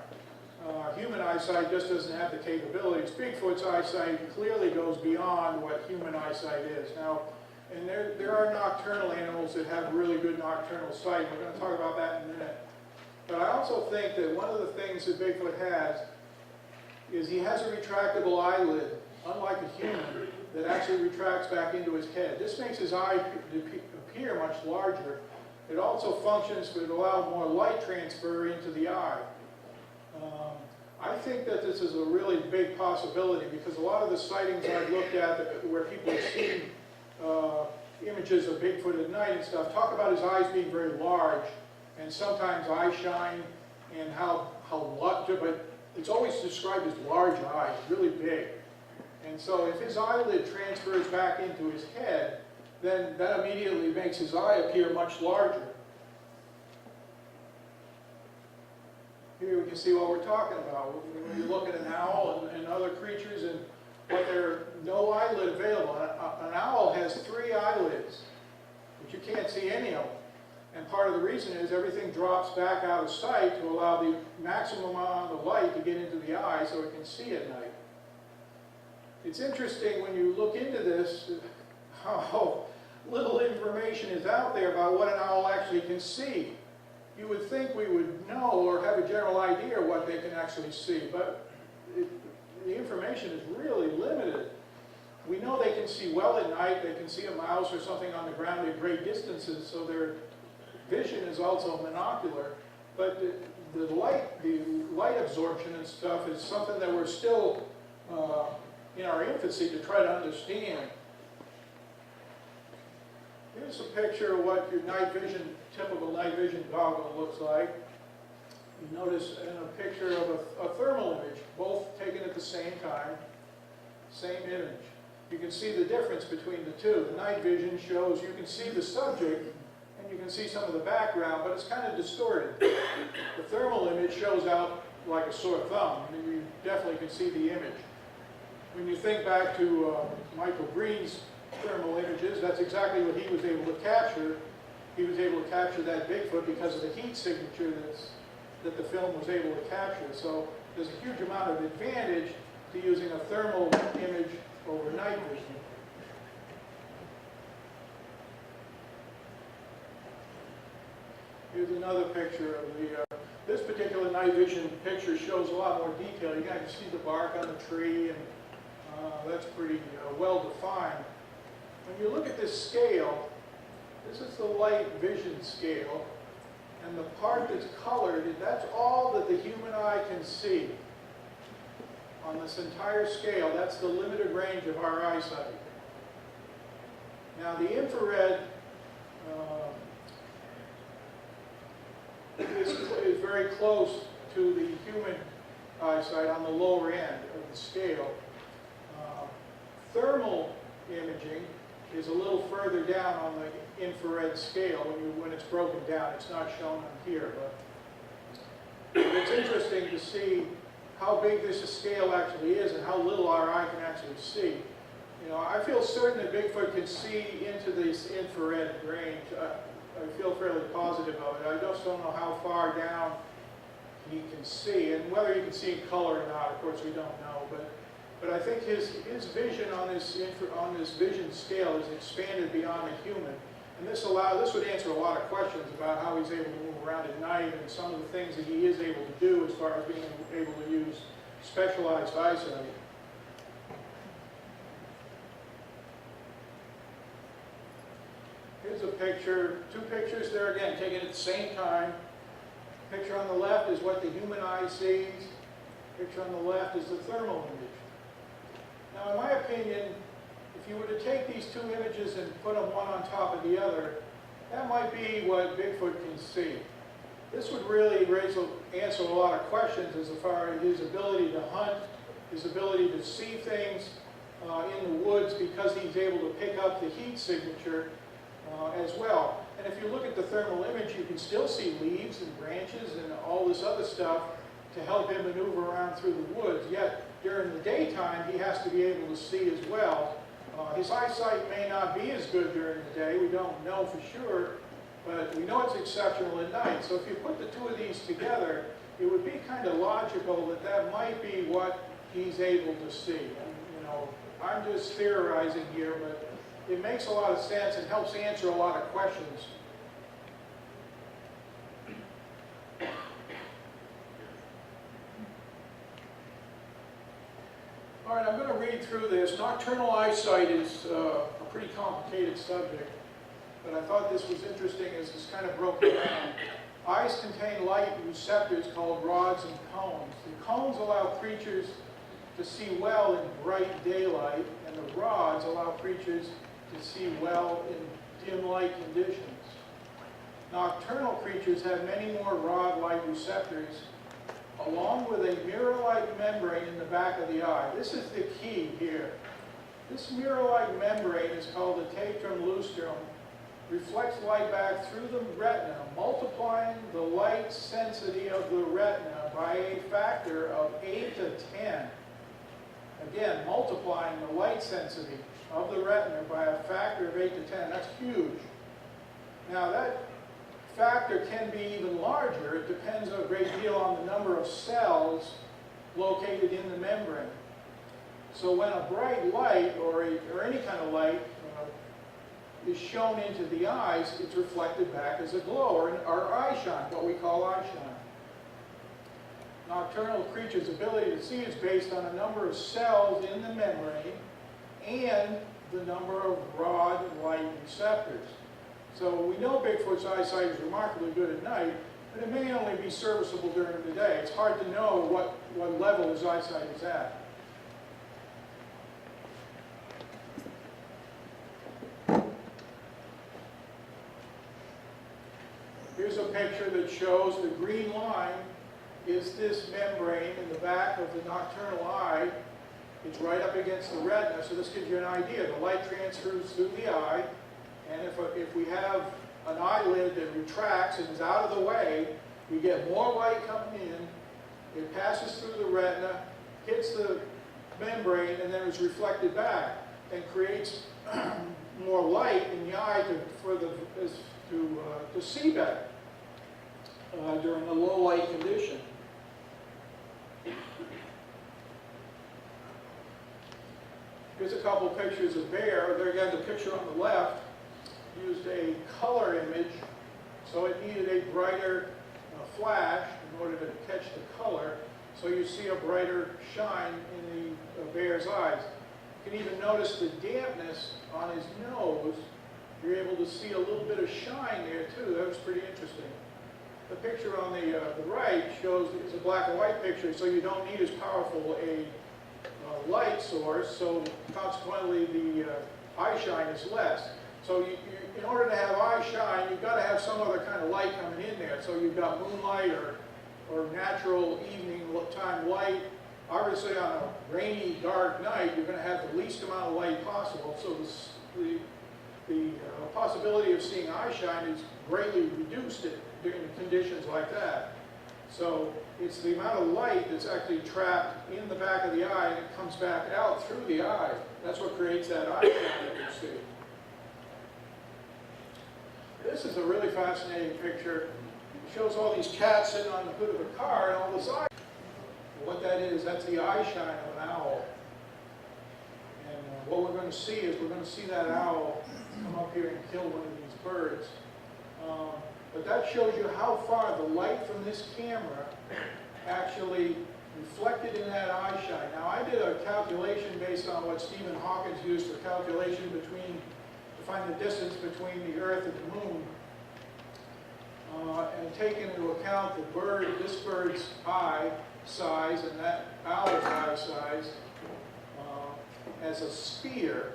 Human eyesight just doesn't have the capabilities. Bigfoot's eyesight clearly goes beyond what human eyesight is. Now, and there are nocturnal animals that have really good nocturnal sight. We're going to talk about that in a minute. But I also think that one of the things that Bigfoot has is he has a retractable eyelid, unlike a human, that actually retracts back into his head. This makes his eye appear much larger. It also functions to allow more light transfer into the eye. I think that this is a really big possibility because a lot of the sightings I've looked at where people have seen images of Bigfoot at night and stuff talk about his eyes being very large and sometimes eye shine and how large, but it's always described as large eyes, really big. And so if his eyelid transfers back into his head, then that immediately makes his eye appear much larger. Here we can see what we're talking about. When you look at an owl and other creatures and what there's no eyelid available. An owl has 3 eyelids, but you can't see any of them. And part of the reason is everything drops back out of sight to allow the maximum amount of light to get into the eye so it can see at night. It's interesting when you look into this how little information is out there about what an owl actually can see. You would think we would know or have a general idea what they can actually see, but the information is really limited. We know they can see well at night, they can see a mouse or something on the ground at great distances, so their vision is also monocular, but the light absorption and stuff is something that we're still in our infancy to try to understand. Here's a picture of what your typical night vision goggle looks like. You notice in a picture of a thermal image, both taken at the same time, same image. you can see the difference between the two. The night vision shows you can see the subject and you can see some of the background, but it's kind of distorted. The thermal image shows out like a sore thumb, and you definitely can see the image. When you think back to Michael Green's thermal images, that's exactly what he was able to capture. He was able to capture that Bigfoot because of the heat signature that the film was able to capture. So there's a huge amount of advantage to using a thermal image over night vision. Here's another picture of the, this particular night vision picture shows a lot more detail. You can see the bark on the tree, and that's pretty well defined. When you look at this scale, this is the light vision scale, and the part that's colored, that's all that the human eye can see. On this entire scale, that's the limited range of our eyesight. Now the infrared is very close to the human eyesight on the lower end of the scale. Thermal imaging is a little further down on the infrared scale when it's broken down. It's not shown on here, but it's interesting to see how big this scale actually is and how little our eye can actually see. You know, I feel certain that Bigfoot can see into this infrared range. I feel fairly positive of it. I just don't know how far down he can see, and whether he can see in color or not, of course we don't know. But I think his vision on this vision scale is expanded beyond the human, and this would answer a lot of questions about how he's able to move around at night and some of the things that he is able to do as far as being able to use specialized eyesight. Here's a picture, two pictures there again, taken at the same time. Picture on the left is what the human eye sees. Picture on the left is the thermal image. Now, in my opinion, if you were to take these two images and put them one on top of the other, that might be what Bigfoot can see. This would really answer a lot of questions as far as his ability to hunt, his ability to see things in the woods because he's able to pick up the heat signature as well. And if you look at the thermal image, you can still see leaves and branches and all this other stuff to help him maneuver around through the woods. Yet, during the daytime, he has to be able to see as well. His eyesight may not be as good during the day. We don't know for sure, but we know it's exceptional at night. So if you put the two of these together, it would be kind of logical that that might be what he's able to see. And, you know, I'm just theorizing here, but it makes a lot of sense and helps answer a lot of questions. All right, I'm going to read through this. Nocturnal eyesight is a pretty complicated subject, but I thought this was interesting as it's kind of broken down. Eyes contain light receptors called rods and cones. The cones allow creatures to see well in bright daylight, and the rods allow creatures to see well in dim light conditions. Nocturnal creatures have many more rod light receptors, along with a mirror-like membrane in the back of the eye. This is the key here. This mirror-like membrane is called the tetrum lustrum, reflects light back through the retina, multiplying the light density of the retina by a factor of 8 to 10. Again, multiplying the light density of the retina by a factor of 8 to 10. That's huge. Now that factor can be even larger. It depends a great deal on the number of cells located in the membrane. So when a bright light or any kind of light is shown into the eyes, it's reflected back as a glow or eye shine, what we call eye shine. Nocturnal creatures' ability to see is based on a number of cells in the membrane and the number of rod light receptors. So we know Bigfoot's eyesight is remarkably good at night, but it may only be serviceable during the day. It's hard to know what level his eyesight is at. Here's a picture that shows the green line is this membrane in the back of the nocturnal eye, It's right up against the retina, so this gives you an idea. The light transfers through the eye, and if we have an eyelid that retracts and is out of the way, we get more light coming in, it passes through the retina, hits the membrane, and then is reflected back, and creates more light in the eye to see better during a low light condition. Here's a couple pictures of bear. There again, the picture on the left used a color image, so it needed a brighter flash in order to catch the color. So you see a brighter shine in the bear's eyes. You can even notice the dampness on his nose. You're able to see a little bit of shine there too. That was pretty interesting. The picture on the right shows it's a black and white picture, so you don't need as powerful a light source, so consequently the eye shine is less. So in order to have eye shine, you've got to have some other kind of light coming in there. So you've got moonlight or natural evening time light. Obviously on a rainy, dark night, you're going to have the least amount of light possible. So the possibility of seeing eye shine is greatly reduced during conditions like that. So it's the amount of light that's actually trapped in the back of the eye, and it comes back out through the eye. That's what creates that eye shine that you see. This is a really fascinating picture. It shows all these cats sitting on the hood of a car and all this eye. What that is, that's the eye shine of an owl. And what we're going to see is we're going to see that owl come up here and kill one of these birds. But that shows you how far the light from this camera actually reflected in that eye shine. Now I did a calculation based on what Stephen Hawking used for calculation to find the distance between the Earth and the Moon. And take into account this bird's eye size and that owl's eye size as a sphere,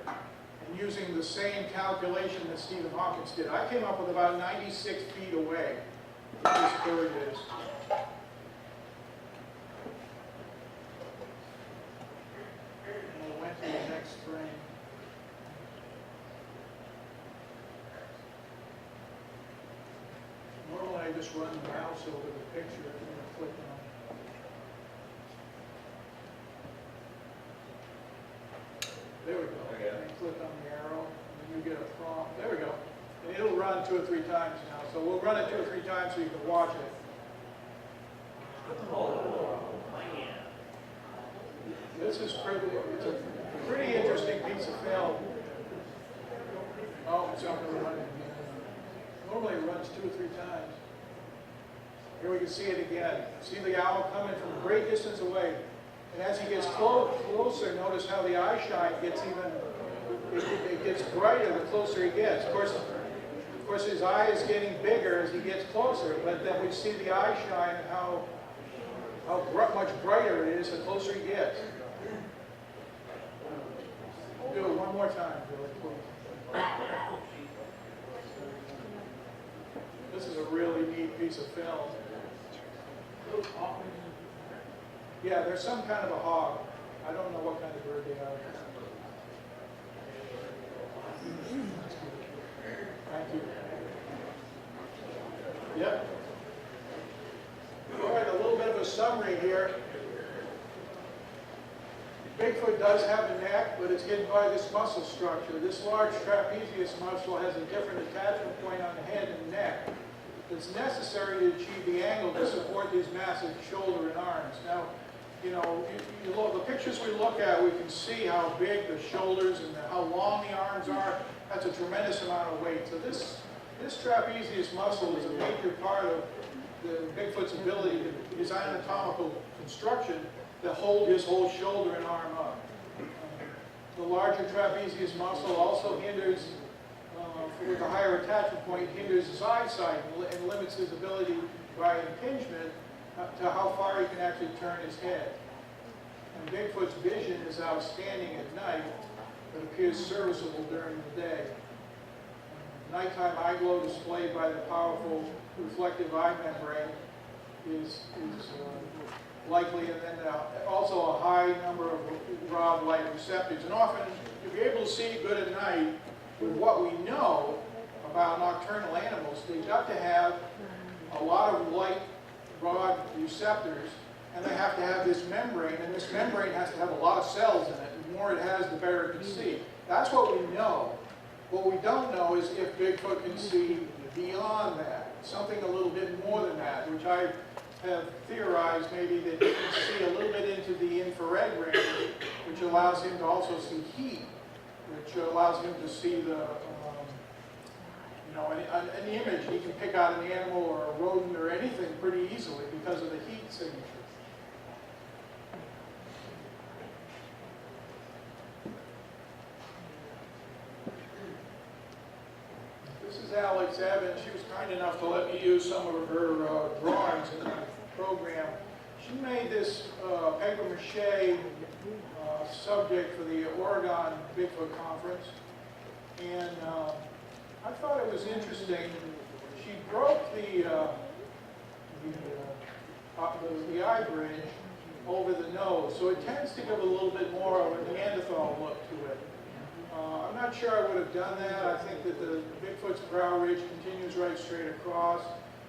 and using the same calculation that Stephen Hawking did. I came up with about 96 feet away from this bird is. And I went to the next frame. Normally I just run the mouse over the picture and click on it. There we go. And click on the arrow, and then you get a prompt. There we go. And it'll run 2 or 3 times now. So we'll run it 2 or 3 times so you can watch it. This is it's a pretty interesting piece of film. Oh, it's not going to run it again. Normally it runs 2 or 3 times. Here we can see it again. See the owl coming from a great distance away. And as he gets closer, notice how the eye shine gets it gets brighter the closer he gets. Of course, his eye is getting bigger as he gets closer, but then we see the eye shine and how much brighter it is the closer he gets. Do it one more time, really quick. This is a really neat piece of film. Yeah, they're some kind of a hog. I don't know what kind of bird they are. Thank you. Yep. All right, a little bit of a summary here. Bigfoot does have a neck, but it's hidden by this muscle structure. This large trapezius muscle has a different attachment point on the head and neck that's necessary to achieve the angle to support these massive shoulder and arms. Now, you know, the pictures we look at, we can see how big the shoulders and how long the arms are. That's a tremendous amount of weight. So this trapezius muscle is a major part of the Bigfoot's ability to his anatomical construction to hold his whole shoulder and arm up. The larger trapezius muscle also hinders, with a higher attachment point, hinders his eyesight and limits his ability by impingement to how far he can actually turn his head. And Bigfoot's vision is outstanding at night, but appears serviceable during the day. Nighttime eye glow displayed by the powerful reflective eye membrane is likely, and then also a high number of rod light receptors. And often, if you're able to see good at night, with what we know about nocturnal animals, they've got to have a lot of light rod receptors, and they have to have this membrane, and this membrane has to have a lot of cells in it. The more it has, the better it can see. That's what we know. What we don't know is if Bigfoot can see beyond that, something a little bit more than that, which I have theorized maybe that he can see a little bit into the infrared range, which allows him to also see heat, which allows him to see the, an image. He can pick out an animal or a rodent or anything pretty easily because of the heat signature. This is Alex Evans. She was kind enough to let me use some of her drawings in the program. She made this paper mache subject for the Oregon Bigfoot Conference, and I thought it was interesting. She broke the eye bridge over the nose, so it tends to give a little bit more of a Neanderthal look to it. I'm not sure I would have done that. I think that the Bigfoot's brow ridge continues right straight across,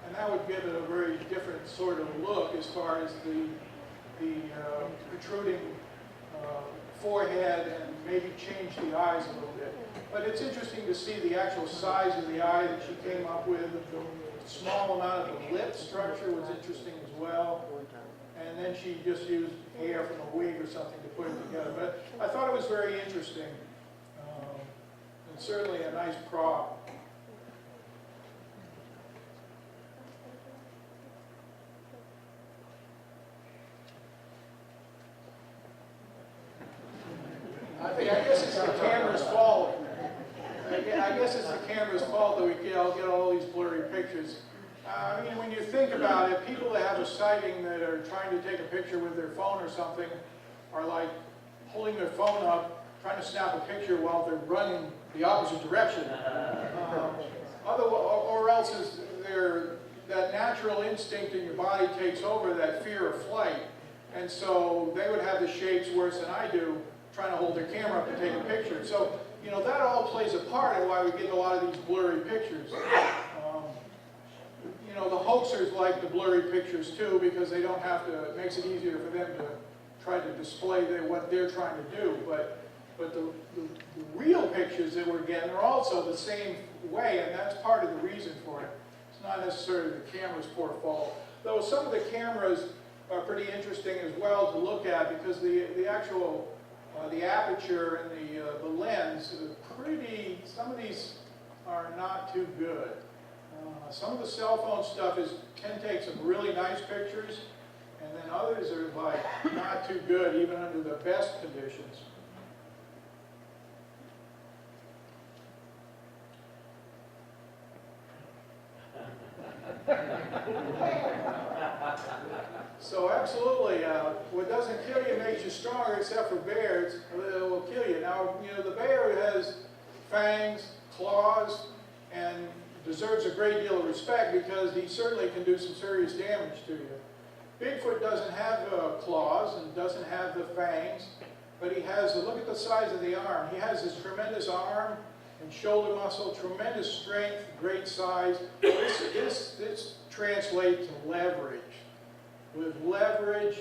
and that would give it a very different sort of look as far as the protruding forehead, and maybe change the eyes a little bit. But it's interesting to see the actual size of the eye that she came up with. The small amount of the lip structure was interesting as well. And then she just used hair from a wig or something to put it together. But I thought it was very interesting. And certainly a nice prop. I guess it's the camera's fault. I guess it's the camera's fault that we get all these blurry pictures. I mean, when you think about it, people that have a sighting that are trying to take a picture with their phone or something are like holding their phone up, trying to snap a picture while they're running the opposite direction. Or else is that natural instinct in your body takes over, that fear of flight. And so they would have the shapes worse than I do, trying to hold their camera up and take a picture. So, that all plays a part in why we get a lot of these blurry pictures. The hoaxers like the blurry pictures too, because they don't have to, it makes it easier for them to try to display what they're trying to do. But the real pictures that we're getting are also the same way, and that's part of the reason for it. It's not necessarily the camera's poor fault. Though some of the cameras are pretty interesting as well to look at, because the actual the aperture and the lens are pretty, some of these are not too good. Some of the cell phone stuff can take some really nice pictures, and then others are like not too good even under the best conditions. So absolutely, what doesn't kill you makes you stronger, except for bears. It will kill you. Now, the bear has fangs, claws, and deserves a great deal of respect because he certainly can do some serious damage to you. Bigfoot doesn't have claws and doesn't have the fangs, but he has, look at the size of the arm. He has this tremendous arm and shoulder muscle, tremendous strength, great size. This translates to leverage. With leverage,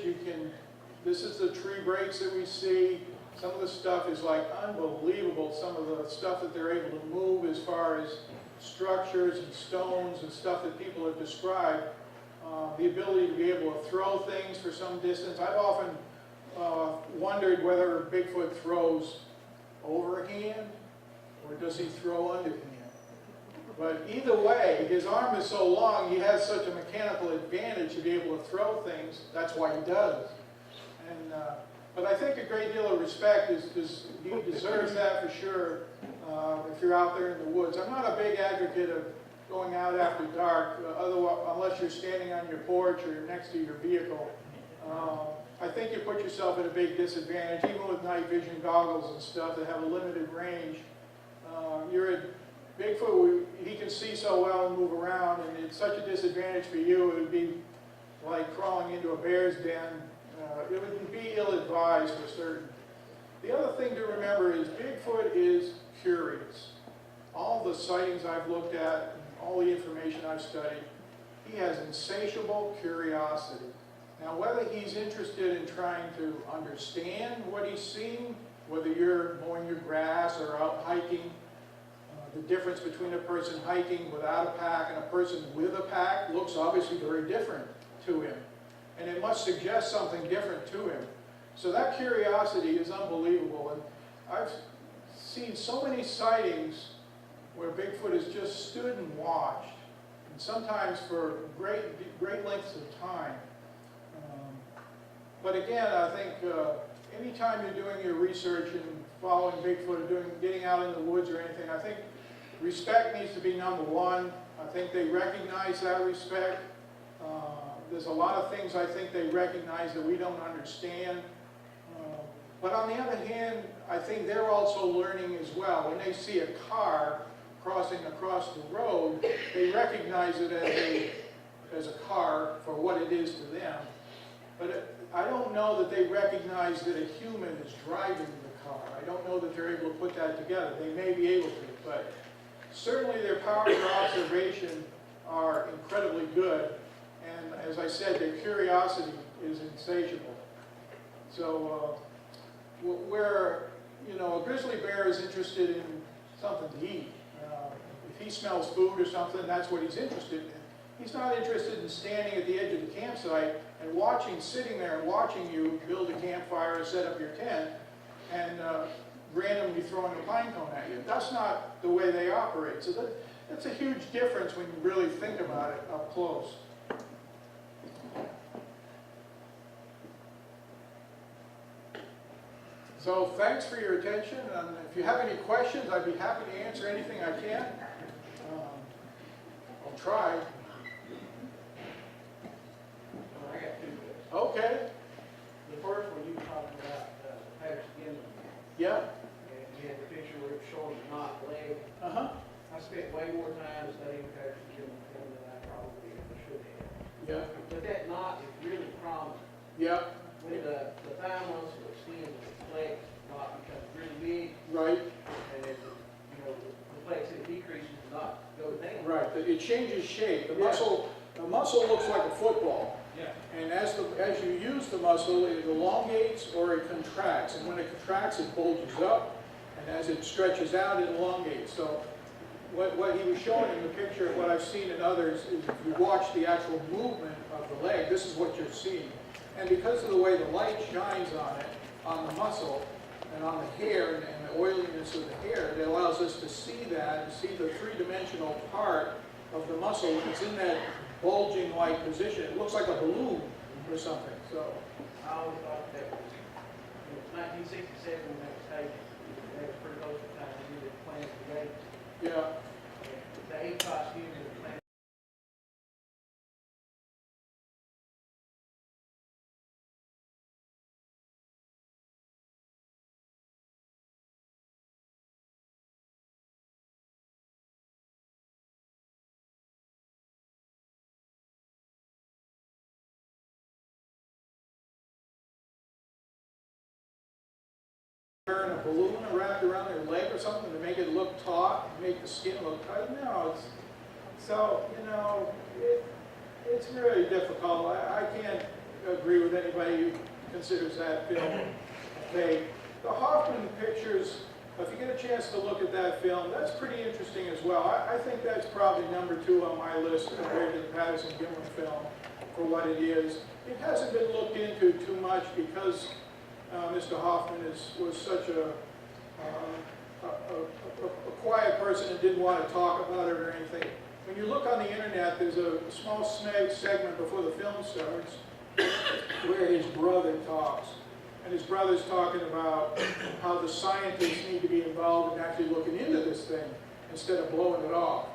this is the tree breaks that we see. Some of the stuff is like unbelievable, some of the stuff that they're able to move as far as structures and stones and stuff that people have described. The ability to be able to throw things for some distance. I've often wondered whether Bigfoot throws overhand or does he throw underhand. But either way, his arm is so long, he has such a mechanical advantage to be able to throw things. That's why he does. And but I think a great deal of respect he deserves that for sure. If you're out there in the woods, I'm not a big advocate of going out after dark, unless you're standing on your porch or you're next to your vehicle. I think you put yourself at a big disadvantage, even with night vision goggles and stuff that have a limited range. You're at Bigfoot, he can see so well and move around, and it's such a disadvantage for you. It would be like crawling into a bear's den. It would be ill-advised for certain. The other thing to remember is Bigfoot is curious. All the sightings I've looked at, and all the information I've studied, he has insatiable curiosity. Now, whether he's interested in trying to understand what he's seeing, whether you're mowing your grass or out hiking, the difference between a person hiking without a pack and a person with a pack looks obviously very different to him. And it must suggest something different to him. So that curiosity is unbelievable. And I've seen so many sightings where Bigfoot has just stood and watched, and sometimes for great lengths of time. But again, I think anytime you're doing your research and following Bigfoot or getting out in the woods or anything, I think respect needs to be number one. I think they recognize that respect. There's a lot of things I think they recognize that we don't understand. But on the other hand, I think they're also learning as well. When they see a car crossing across the road, they recognize it as a car for what it is to them. But I don't know that they recognize that a human is driving the car. I don't know that they're able to put that together. They may be able to, but certainly their powers of observation are incredibly good. And as I said, their curiosity is insatiable. So where, a grizzly bear is interested in something to eat. If he smells food or something, that's what he's interested in. He's not interested in standing at the edge of the campsite and sitting there and watching you build a campfire or set up your tent and randomly throwing a pine cone at you. That's not the way they operate. So that's a huge difference when you really think about it up close. So thanks for your attention, and if you have any questions, I'd be happy to answer anything I can. I'll try. I got two questions. Okay. The first one, you were talking about Patrick Gimlin. Yeah. And you had the picture where it shows a knot leg. Uh-huh. I spent way more time studying Patrick Gimlin film than I probably should have. Yeah. But that knot is really prominent. Yeah. When the thigh muscle extends, the flex knot becomes really big. Right. And as the flex decreases, the knot goes down. Right. It changes shape. The muscle looks like a football. Yeah. And as you use the muscle, it elongates or it contracts. And when it contracts, it bulges up. And as it stretches out, it elongates. So what he was showing in the picture, what I've seen in others, is if you watch the actual movement of the leg, this is what you're seeing. And because of the way the light shines on it, on the muscle, and on the hair, and the oiliness of the hair, it allows us to see that, and see the three-dimensional part of the muscle when it's in that bulging-like position. It looks like a balloon or something. So I always thought that was, 1967 when that was taken. That was pretty close to the time we did Planet of the Apes. yeah. The ape costume in the Planet. Wearing a balloon wrapped around their leg or something to make it look taut, make the skin look tight. No, it's really difficult. I can't agree with anybody who considers that film fake. The Hoffman pictures, if you get a chance to look at that film, that's pretty interesting as well. I think that's probably #2 on my list compared to the Patterson-Gimlin film for what it is. It hasn't been looked into too much because Mr. Hoffman was such a quiet person and didn't want to talk about it or anything. When you look on the internet, there's a small segment before the film starts where his brother talks. And his brother's talking about how the scientists need to be involved in actually looking into this thing instead of blowing it off.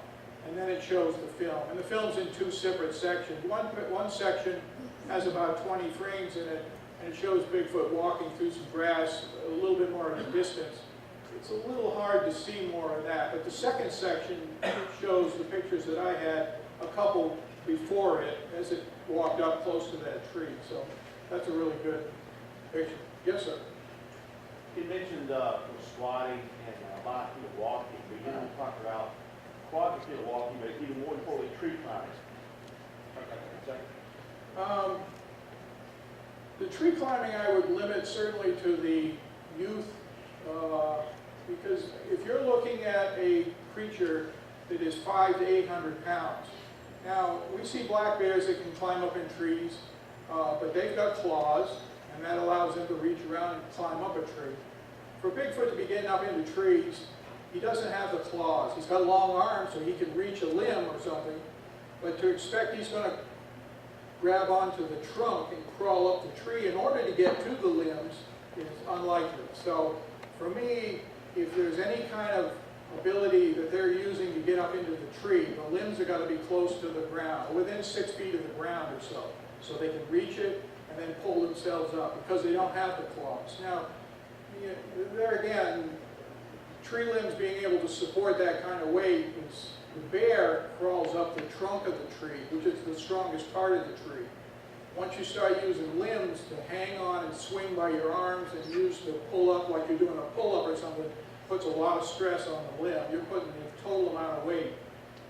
And then it shows the film. And the film's in 2 separate sections. One section has about 20 frames in it, and it shows Bigfoot walking through some grass a little bit more at a distance. It's a little hard to see more of that, but the second section shows the pictures that I had, a couple before it as it walked up close to that tree. So that's a really good picture. Yes, sir. You mentioned squatting and bipedal walking, but you didn't talk about quadrupedal walking, but even more importantly, tree climbing. The tree climbing I would limit certainly to the youth, because if you're looking at a creature that is 500 to 800 pounds, now we see black bears that can climb up in trees, but they've got claws, and that allows them to reach around and climb up a tree. For Bigfoot to be getting up into trees, he doesn't have the claws. He's got long arms, so he can reach a limb or something, but to expect he's going to grab onto the trunk and crawl up the tree in order to get to the limbs is unlikely. So for me, if there's any kind of ability that they're using to get up into the tree, the limbs are going to be close to the ground, within 6 feet of the ground or so they can reach it and then pull themselves up because they don't have the claws. Now, there again, tree limbs being able to support that kind of weight is, the bear crawls up the trunk of the tree, which is the strongest part of the tree. Once you start using limbs to hang on and swing by your arms and use to pull up like you're doing a pull-up or something, puts a lot of stress on the limb. You're putting a total amount of weight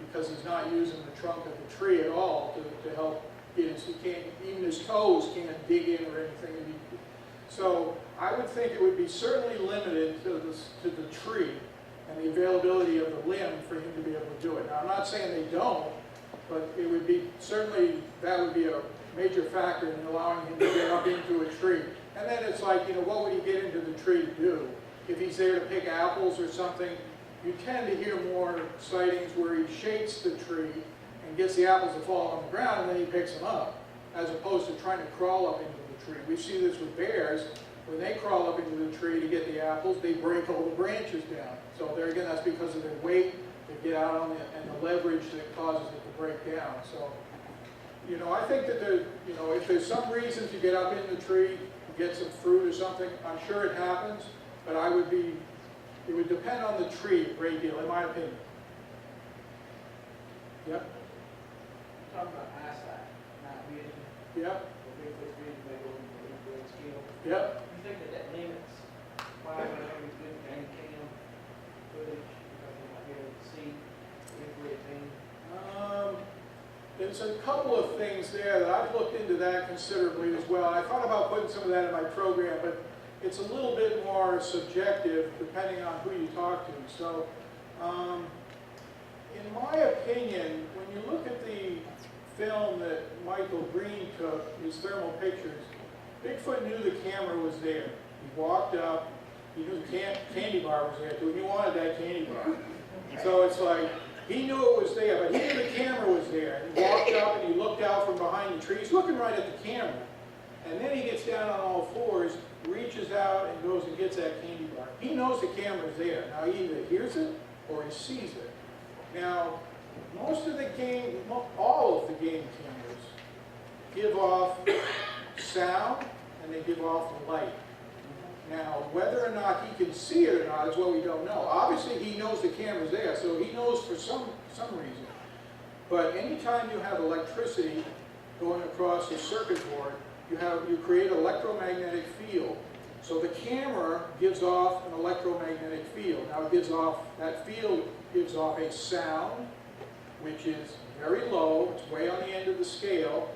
because he's not using the trunk of the tree at all to help get his, he can't, even his toes can't dig in or anything. So I would think it would be certainly limited to the tree and the availability of the limb for him to be able to do it. Now I'm not saying they don't, but it would be certainly, that would be a major factor in allowing him to get up into a tree. And then it's like, what would he get into the tree to do? If he's there to pick apples or something, you tend to hear more sightings where he shakes the tree and gets the apples to fall on the ground and then he picks them up, as opposed to trying to crawl up into the tree. We see this with bears. When they crawl up into the tree to get the apples, they break all the branches down. So there again, that's because of their weight. They get out on it and the leverage that causes it to break down. So, I think that there, if there's some reason to get up in the tree, get some fruit or something, I'm sure it happens, but it would depend on the tree a great deal, in my opinion. Yep. Talking about eyesight, night vision, Yep. or Bigfoot's vision may go into the infrared scale. Yep. You think that limits why we're having good game cam footage, because they might be able to see the infrared beam? There's a couple of things there that I've looked into that considerably as well. I thought about putting some of that in my program, but it's a little bit more subjective depending on who you talk to. So, in my opinion, when you look at the film that Michael Green took, his thermal pictures, Bigfoot knew the camera was there. He walked up, he knew the candy bar was there too, and he wanted that candy bar. So it's like, he knew it was there, but he knew the camera was there. And he walked up and he looked out from behind the trees, looking right at the camera. And then he gets down on all fours, reaches out and goes and gets that candy bar. He knows the camera's there. Now he either hears it or he sees it. Now, most of the game, all of the game cameras give off sound and they give off light. Now, whether or not he can see it or not is what we don't know. Obviously, he knows the camera's there, so he knows for some reason. But anytime you have electricity going across a circuit board, you create an electromagnetic field. So the camera gives off an electromagnetic field. Now, that field gives off a sound, which is very low. It's way on the end of the scale.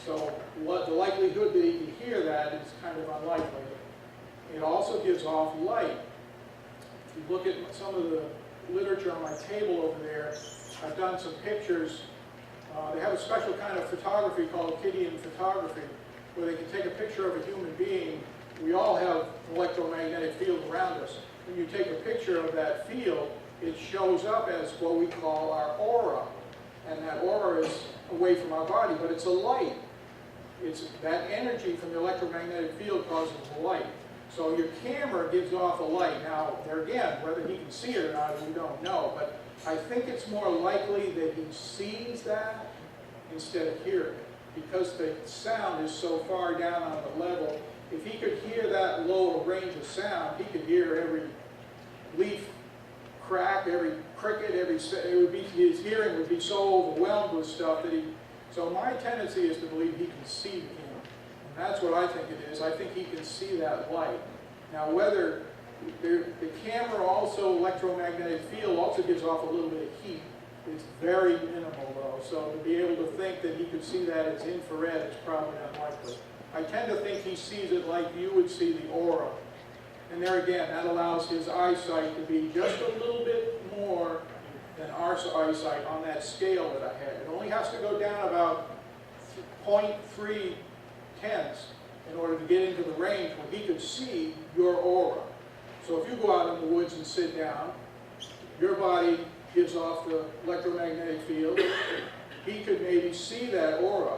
So the likelihood that he can hear that is kind of unlikely. It also gives off light. If you look at some of the literature on my table over there, I've done some pictures. They have a special kind of photography called Kidian photography, where they can take a picture of a human being. We all have electromagnetic field around us. When you take a picture of that field, it shows up as what we call our aura. And that aura is away from our body, but it's a light. It's that energy from the electromagnetic field causes the light. So your camera gives off a light. Now, there again, whether he can see it or not, we don't know. But I think it's more likely that he sees that instead of hearing it, because the sound is so far down on the level. If he could hear that low range of sound, he could hear every leaf crack, every cricket, his hearing would be so overwhelmed with stuff that So my tendency is to believe he can see the camera. And that's what I think it is. I think he can see that light. Now whether the camera also, electromagnetic field also gives off a little bit of heat. It's very minimal though, so to be able to think that he could see that as infrared is probably unlikely. I tend to think he sees it like you would see the aura. And there again, that allows his eyesight to be just a little bit more than our eyesight on that scale that I had. It only has to go down about 0.3 tenths in order to get into the range where he could see your aura. So if you go out in the woods and sit down, your body gives off the electromagnetic field. He could maybe see that aura.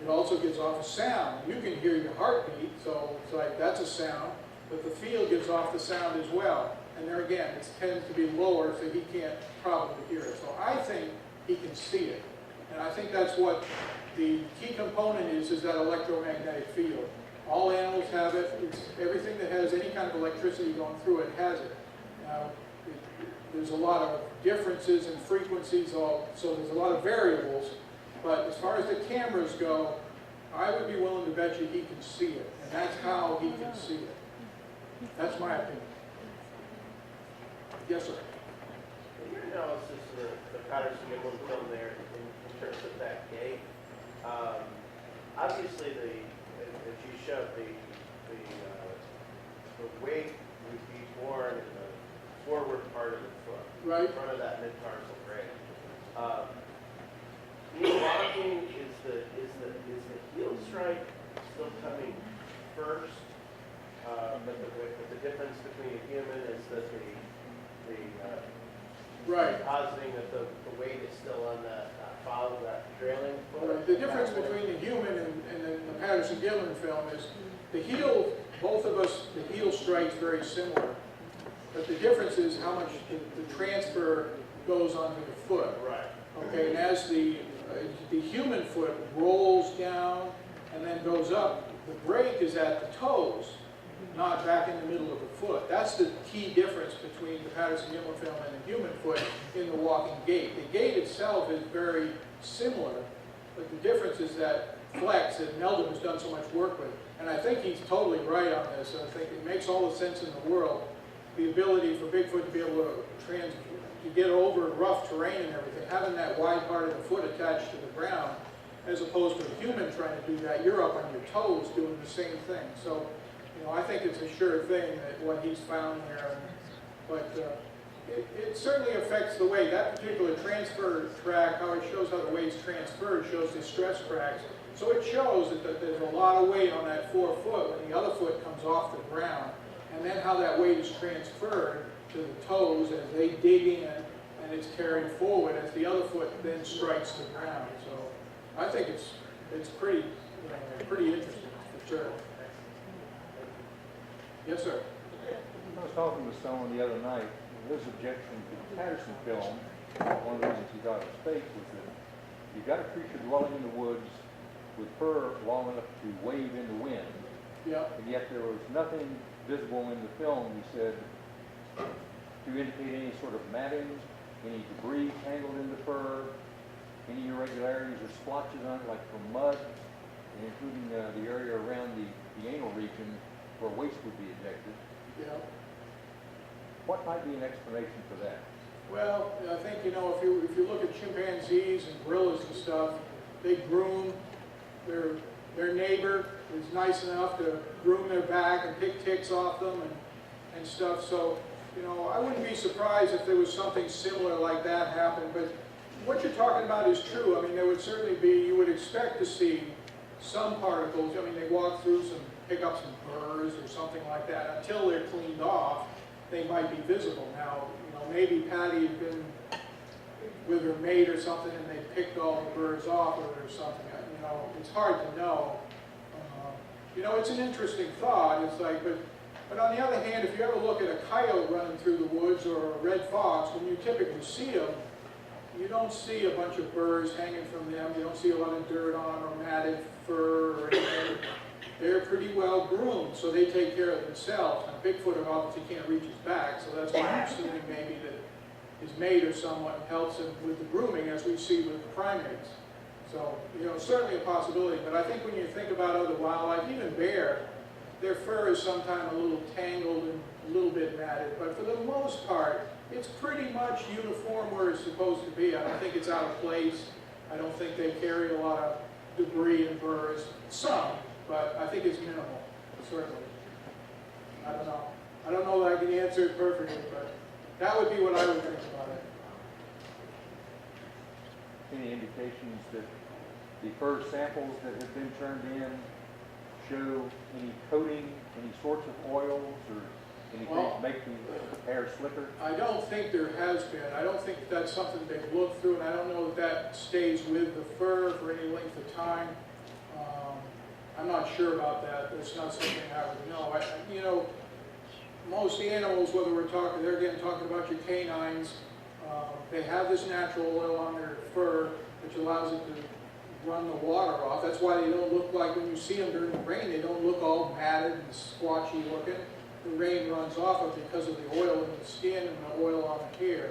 It also gives off a sound. You can hear your heartbeat, so it's like that's a sound, but the field gives off the sound as well. And there again, it tends to be lower, so he can't probably hear it. So I think he can see it. And I think that's what the key component is that electromagnetic field. All animals have it. It's everything that has any kind of electricity going through it has it. Now, there's a lot of differences in frequencies, so there's a lot of variables. But as far as the cameras go, I would be willing to bet you he can see it. And that's how he can see it. That's my opinion. Yes, sir. In your analysis of the Patterson-Gimlin film there, in terms of that gate, obviously as you showed, the weight would be born in the forward part of the foot, Right. in front of that mid-tarsal grade. In walking, is the heel strike still coming first? But the difference between a human is that Right. positing that the weight is still on that follow that trailing foot. Right. The difference between the human and the Patterson-Gimlin film is the heel, both of us, the heel strike's very similar. But the difference is how much the transfer goes onto the foot. Right. Okay, and as the human foot rolls down and then goes up, the break is at the toes, not back in the middle of the foot. That's the key difference between the Patterson-Gimlin film and the human foot in the walking gait. The gait itself is very similar, but the difference is that flex that Meldon has done so much work with. And I think he's totally right on this. I think it makes all the sense in the world. The ability for Bigfoot to be able to get over rough terrain and everything, having that wide part of the foot attached to the ground, as opposed to a human trying to do that, you're up on your toes doing the same thing. So, you know, I think it's a sure thing that what he's found there. But it certainly affects the weight. That particular transfer track, how it shows how the weight's transferred, shows the stress cracks. So it shows that there's a lot of weight on that forefoot when the other foot comes off the ground. And then how that weight is transferred to the toes as they dig in, and it's carried forward as the other foot then strikes the ground. So I think it's pretty, pretty interesting for sure. Yes, sir. I was talking with someone the other night, and his objection to the Patterson film, one of the reasons he got it fake was that you've got a creature dwelling in the woods with fur long enough to wave in the wind, Yeah. and yet there was nothing visible in the film, he said, to indicate any sort of matting, any debris tangled in the fur, any irregularities or splotches on it, like from mud, and including the area around the anal region where waste would be ejected. Yeah. What might be an explanation for that? Well, I think, if you look at chimpanzees and gorillas and stuff, they groom their neighbor is nice enough to groom their back and pick ticks off them and stuff. So, I wouldn't be surprised if there was something similar like that happen. But what you're talking about is true. I mean, there would certainly be, you would expect to see some particles. I mean, they walk through pick up some burrs or something like that. Until they're cleaned off, they might be visible. Now, maybe Patty had been with her mate or something and they picked all the burrs off of her or something. It's hard to know. It's an interesting thought. It's like, but on the other hand, if you ever look at a coyote running through the woods or a red fox, when you typically see them, you don't see a bunch of burrs hanging from them. You don't see a lot of dirt on or matted fur or anything. They're pretty well groomed, so they take care of themselves. Now, Bigfoot obviously can't reach his back, so that's why I'm assuming maybe that his mate or someone helps him with the grooming, as we see with the primates. So, you know, certainly a possibility, but I think when you think about other wildlife, even bear, their fur is sometimes a little tangled and a little bit matted, but for the most part, it's pretty much uniform where it's supposed to be. I don't think it's out of place. I don't think they carry a lot of debris and burrs. Some, but I think it's minimal, certainly. I don't know. I don't know that I can answer it perfectly, but that would be what I would think about it. Any indications that the fur samples that have been turned in show any coating, any sorts of oils, or anything Well, to make the hair slicker? I don't think there has been. I don't think that's something they've looked through, and I don't know if that stays with the fur for any length of time. I'm not sure about that. It's not something I would know. You know, most animals, whether we're talking, they're again talking about your canines, they have this natural oil on their fur, which allows it to run the water off. That's why they don't look like, when you see them during the rain, they don't look all matted and squatchy looking. The rain runs off of it because of the oil in the skin and the oil on the hair.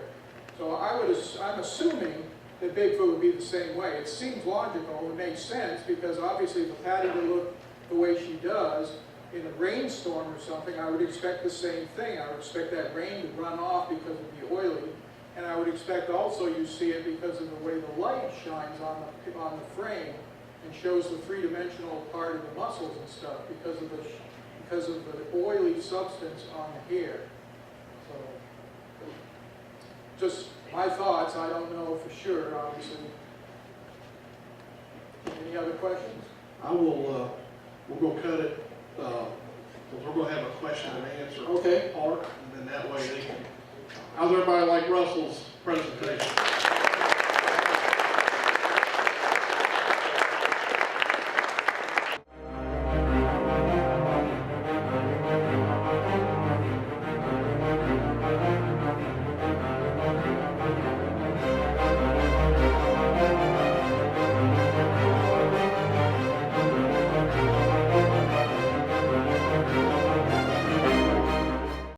So I'm assuming that Bigfoot would be the same way. It seems logical, it makes sense, because obviously if Patty would look the way she does in a rainstorm or something, I would expect the same thing. I would expect that rain to run off because of the oiling, and I would expect also you see it because of the way the light shines on the frame and shows the three-dimensional part of the muscles and stuff because of the oily substance on the hair. So, just my thoughts. I don't know for sure, obviously. Any other questions? I will, we're going to cut it, because we're going to have a question and answer Okay. part, and then that way they can, how's everybody like Russell's presentation?